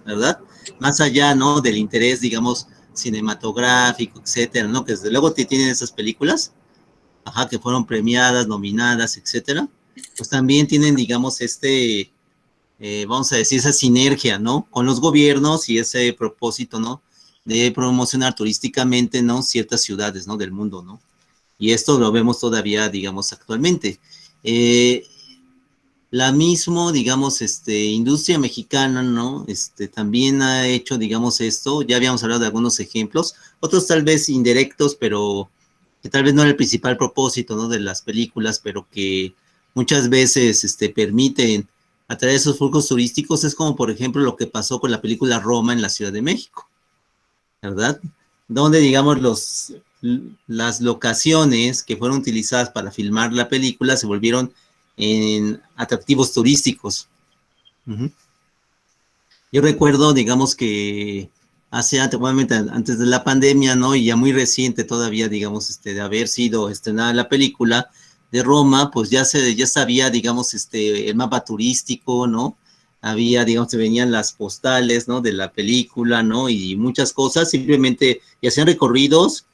¿verdad? Más allá, ¿no? Del interés, digamos, cinematográfico, etcétera, ¿no? Que desde luego tienen esas películas, que fueron premiadas, nominadas, etcétera, pues también tienen, digamos, vamos a decir, esa sinergia, ¿no? Con los gobiernos y ese propósito, ¿no? De promocionar turísticamente, ¿no? Ciertas ciudades, ¿no? Del mundo, ¿no? Y esto lo vemos todavía, digamos, actualmente. La misma, digamos, industria mexicana, ¿no? También ha hecho, digamos, esto. Ya habíamos hablado de algunos ejemplos, otros tal vez indirectos, pero que tal vez no era el principal propósito, ¿no? De las películas, pero que muchas veces, permiten atraer esos flujos turísticos. Es como, por ejemplo, lo que pasó con la película Roma en la Ciudad de México, ¿verdad? Donde, digamos, las locaciones que fueron utilizadas para filmar la película se volvieron en atractivos turísticos. Yo recuerdo, digamos, que antes de la pandemia, ¿no? Y ya muy reciente todavía, digamos, de haber sido estrenada la película de Roma, pues ya sabía, digamos, el mapa turístico, ¿no? Había, digamos, se venían las postales, ¿no? De la película, ¿no? Y muchas cosas, simplemente, y hacían recorridos,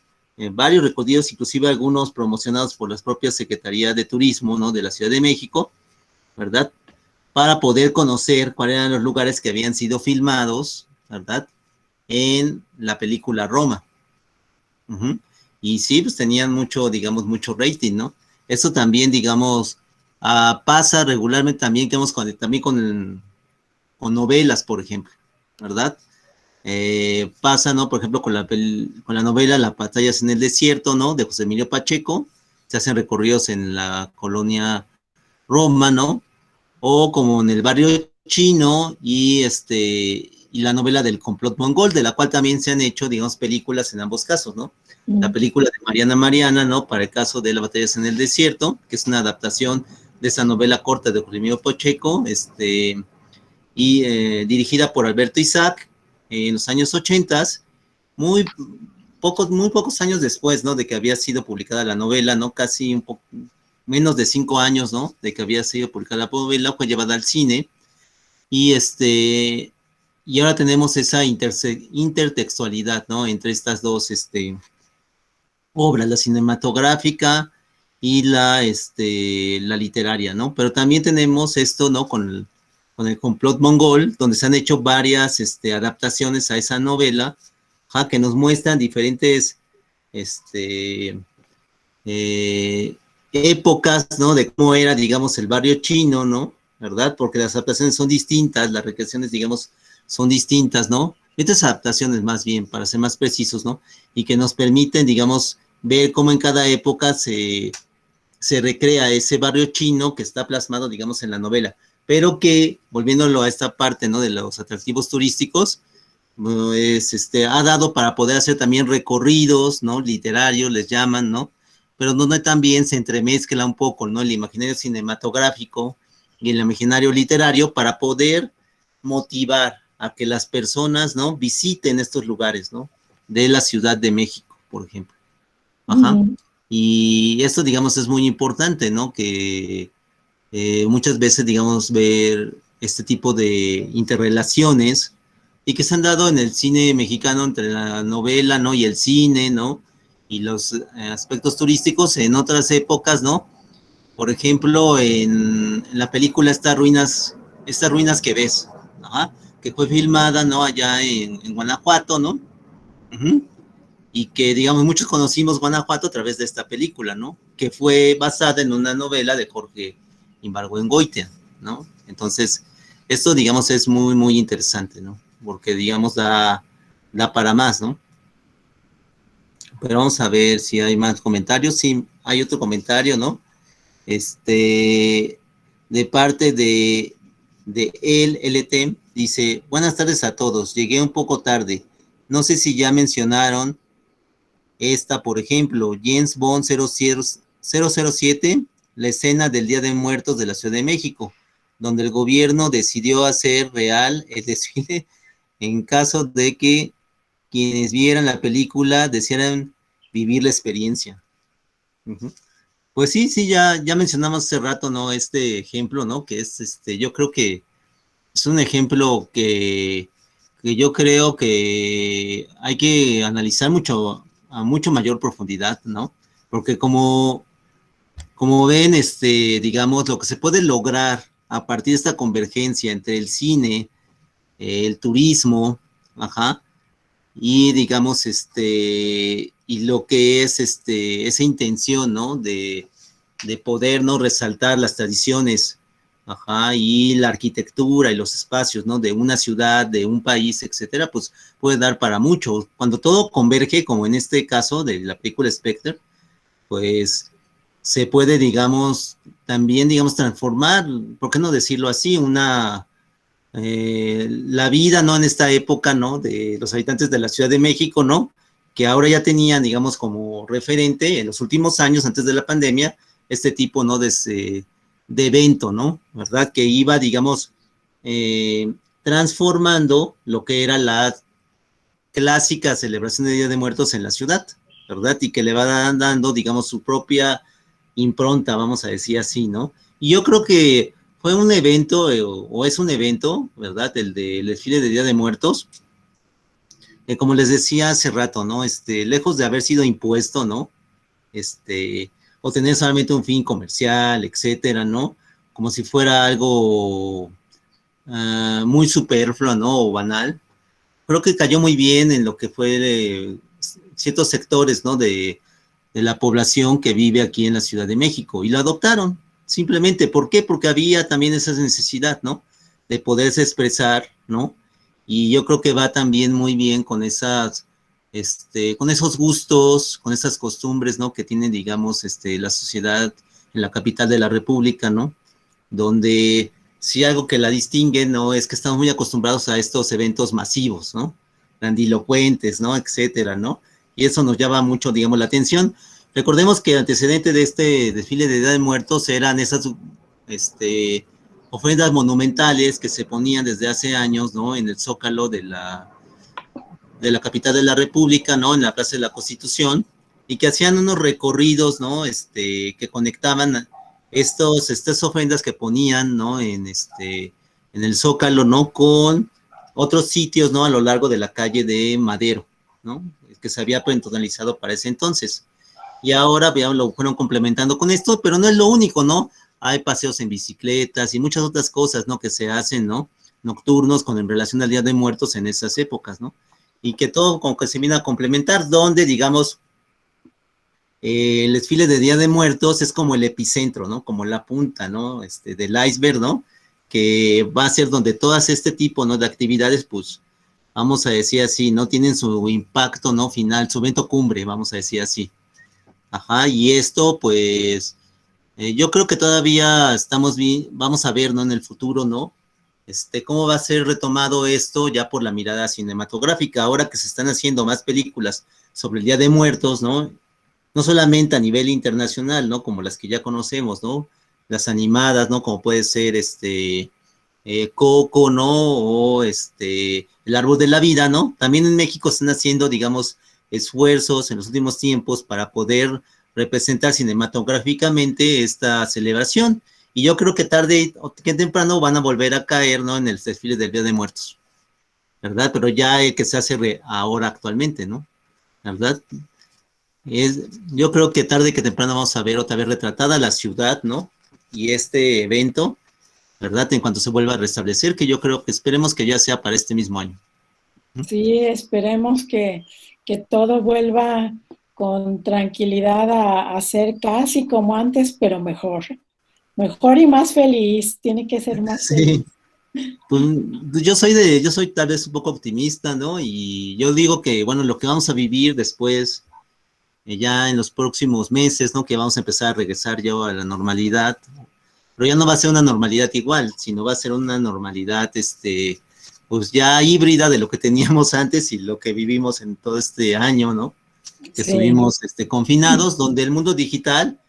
varios recorridos, inclusive algunos promocionados por las propias Secretarías de Turismo, ¿no? De la Ciudad de México, ¿verdad? Para poder conocer cuáles eran los lugares que habían sido filmados, ¿verdad? En la película Roma. Y sí, pues tenían mucho, digamos, mucho rating, ¿no? Eso también, digamos, pasa regularmente también, digamos, también con novelas, por ejemplo, ¿verdad? Pasa, ¿no? Por ejemplo, con la novela Las batallas en el desierto, ¿no? De José Emilio Pacheco, se hacen recorridos en la colonia Roma, ¿no? O como en el barrio chino y la novela del complot mongol, de la cual también se han hecho, digamos, películas en ambos casos, ¿no? La película de Mariana, ¿no? Para el caso de Las batallas en el desierto, que es una adaptación de esa novela corta de José Emilio Pacheco, y dirigida por Alberto Isaac en los años 80, muy pocos años después, ¿no? De que había sido publicada la novela, ¿no? Casi un poco menos de 5 años, ¿no? De que había sido publicada la novela, fue llevada al cine, y ahora tenemos esa intertextualidad, ¿no? Entre estas dos obras, la cinematográfica y la literaria, ¿no? Pero también tenemos esto, ¿no? Con el complot mongol, donde se han hecho varias adaptaciones a esa novela, que nos muestran diferentes épocas, ¿no? De cómo era, digamos, el barrio chino, ¿no? ¿Verdad? Porque las adaptaciones son distintas, las recreaciones, digamos, son distintas, ¿no? Estas adaptaciones, más bien, para ser más precisos, ¿no? Y que nos permiten, digamos, ver cómo en cada época se recrea ese barrio chino que está plasmado, digamos, en la novela, pero que, volviéndolo a esta parte, ¿no? De los atractivos turísticos, pues, ha dado para poder hacer también recorridos, ¿no? Literarios, les llaman, ¿no? Pero donde también se entremezcla un poco, ¿no? El imaginario cinematográfico y el imaginario literario para poder motivar a que las personas, ¿no? Visiten estos lugares, ¿no? De la Ciudad de México, por ejemplo. Ajá. Y esto, digamos, es muy importante, ¿no? Que muchas veces, digamos, ver este tipo de interrelaciones y que se han dado en el cine mexicano entre la novela, ¿no? Y el cine, ¿no? Y los aspectos turísticos en otras épocas, ¿no? Por ejemplo, en la película Estas ruinas que ves, ¿no? Que fue filmada, ¿no? Allá en Guanajuato, ¿no? Y que, digamos, muchos conocimos Guanajuato a través de esta película, ¿no? Que fue basada en una novela de Jorge Ibargüengoitia, ¿no? Entonces, esto, digamos, es muy, muy interesante, ¿no? Porque, digamos, da para más, ¿no? Pero vamos a ver si hay más comentarios. Sí, hay otro comentario, ¿no? De parte de el LT, dice, buenas tardes a todos, llegué un poco tarde. No sé si ya mencionaron esta, por ejemplo, James Bond 007, la escena del Día de Muertos de la Ciudad de México, donde el gobierno decidió hacer real el desfile en caso de que quienes vieran la película desearan vivir la experiencia. Pues sí, ya mencionamos hace rato, ¿no? Este ejemplo, ¿no? Que es, yo creo que es un ejemplo que yo creo que hay que analizar a mucho mayor profundidad, ¿no? Porque como ven, digamos, lo que se puede lograr a partir de esta convergencia entre el cine, el turismo, y digamos, y lo que es esa intención, ¿no? De poder, ¿no? Resaltar las tradiciones, y la arquitectura y los espacios, ¿no? De una ciudad, de un país, etcétera, pues puede dar para mucho. Cuando todo converge, como en este caso de la película Spectre, pues se puede, digamos, también, digamos, transformar, ¿por qué no decirlo así? La vida, ¿no? En esta época, ¿no? De los habitantes de la Ciudad de México, ¿no? Que ahora ya tenían, digamos, como referente en los últimos años, antes de la pandemia, este tipo, ¿no? De evento, ¿no? ¿Verdad? Que iba, digamos, transformando lo que era la clásica celebración de Día de Muertos en la ciudad, ¿verdad? Y que le va dando, digamos, su propia impronta, vamos a decir así, ¿no? Y yo creo que fue un evento, o es un evento, ¿verdad? El del desfile de Día de Muertos, como les decía hace rato, ¿no? Lejos de haber sido impuesto, ¿no? O tener solamente un fin comercial, etcétera, ¿no? Como si fuera algo muy superfluo, ¿no? O banal. Creo que cayó muy bien en lo que fue ciertos sectores, ¿no? De la población que vive aquí en la Ciudad de México, y lo adoptaron, simplemente. ¿Por qué? Porque había también esa necesidad, ¿no? de poderse expresar, ¿no? Y yo creo que va también muy bien con esas, con esos gustos, con esas costumbres, ¿no? Que tiene, digamos, la sociedad en la capital de la República, ¿no? Donde sí algo que la distingue, ¿no? Es que estamos muy acostumbrados a estos eventos masivos, ¿no? Grandilocuentes, ¿no? Etcétera, ¿no? Y eso nos llama mucho, digamos, la atención. Recordemos que el antecedente de este desfile de Día de Muertos eran esas, ofrendas monumentales que se ponían desde hace años, ¿no? En el Zócalo de la capital de la República, ¿no? En la Plaza de la Constitución, y que hacían unos recorridos, ¿no? Que conectaban estas ofrendas que ponían, ¿no? En el Zócalo, ¿no? Con otros sitios, ¿no? A lo largo de la calle de Madero, ¿no? Que se había peatonalizado para ese entonces. Y ahora ya lo fueron complementando con esto, pero no es lo único, ¿no? Hay paseos en bicicletas y muchas otras cosas, ¿no? Que se hacen, ¿no? Nocturnos en relación al Día de Muertos en esas épocas, ¿no? Y que todo como que se viene a complementar, donde, digamos, el desfile de Día de Muertos es como el epicentro, ¿no? Como la punta, ¿no? Del iceberg, ¿no? Que va a ser donde todas este tipo, ¿no? De actividades, pues, vamos a decir así, ¿no? Tienen su impacto, ¿no? Final, su evento cumbre, vamos a decir así. Ajá, y esto, pues, yo creo que todavía estamos bien, vamos a ver, ¿no? En el futuro, ¿no? Cómo va a ser retomado esto ya por la mirada cinematográfica, ahora que se están haciendo más películas sobre el Día de Muertos, ¿no? No solamente a nivel internacional, ¿no? Como las que ya conocemos, ¿no? Las animadas, ¿no? Como puede ser, Coco, ¿no? O, El Árbol de la Vida, ¿no? También en México están haciendo, digamos, esfuerzos en los últimos tiempos para poder representar cinematográficamente esta celebración. Y yo creo que tarde o que temprano van a volver a caer, ¿no? En el desfile del Día de Muertos, ¿verdad? Pero ya que se hace ahora actualmente, ¿no? ¿Verdad? Yo creo que tarde que temprano vamos a ver otra vez retratada la ciudad, ¿no? Y este evento, ¿verdad? En cuanto se vuelva a restablecer, que yo creo que esperemos que ya sea para este mismo año. Sí, esperemos que todo vuelva con tranquilidad a ser casi como antes, pero mejor. Mejor y más feliz, tiene que ser más feliz. Pues yo soy tal vez un poco optimista, ¿no? Y yo digo que, bueno, lo que vamos a vivir después, ya en los próximos meses, ¿no? Que vamos a empezar a regresar ya a la normalidad, pero ya no va a ser una normalidad igual, sino va a ser una normalidad, pues ya híbrida de lo que teníamos antes y lo que vivimos en todo este año, ¿no? Que estuvimos confinados, donde el mundo digital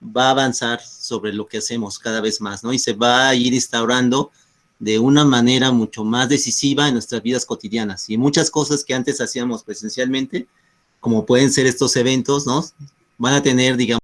va a avanzar sobre lo que hacemos cada vez más, ¿no? Y se va a ir instaurando de una manera mucho más decisiva en nuestras vidas cotidianas. Y muchas cosas que antes hacíamos presencialmente, como pueden ser estos eventos, ¿no? Van a tener, digamos,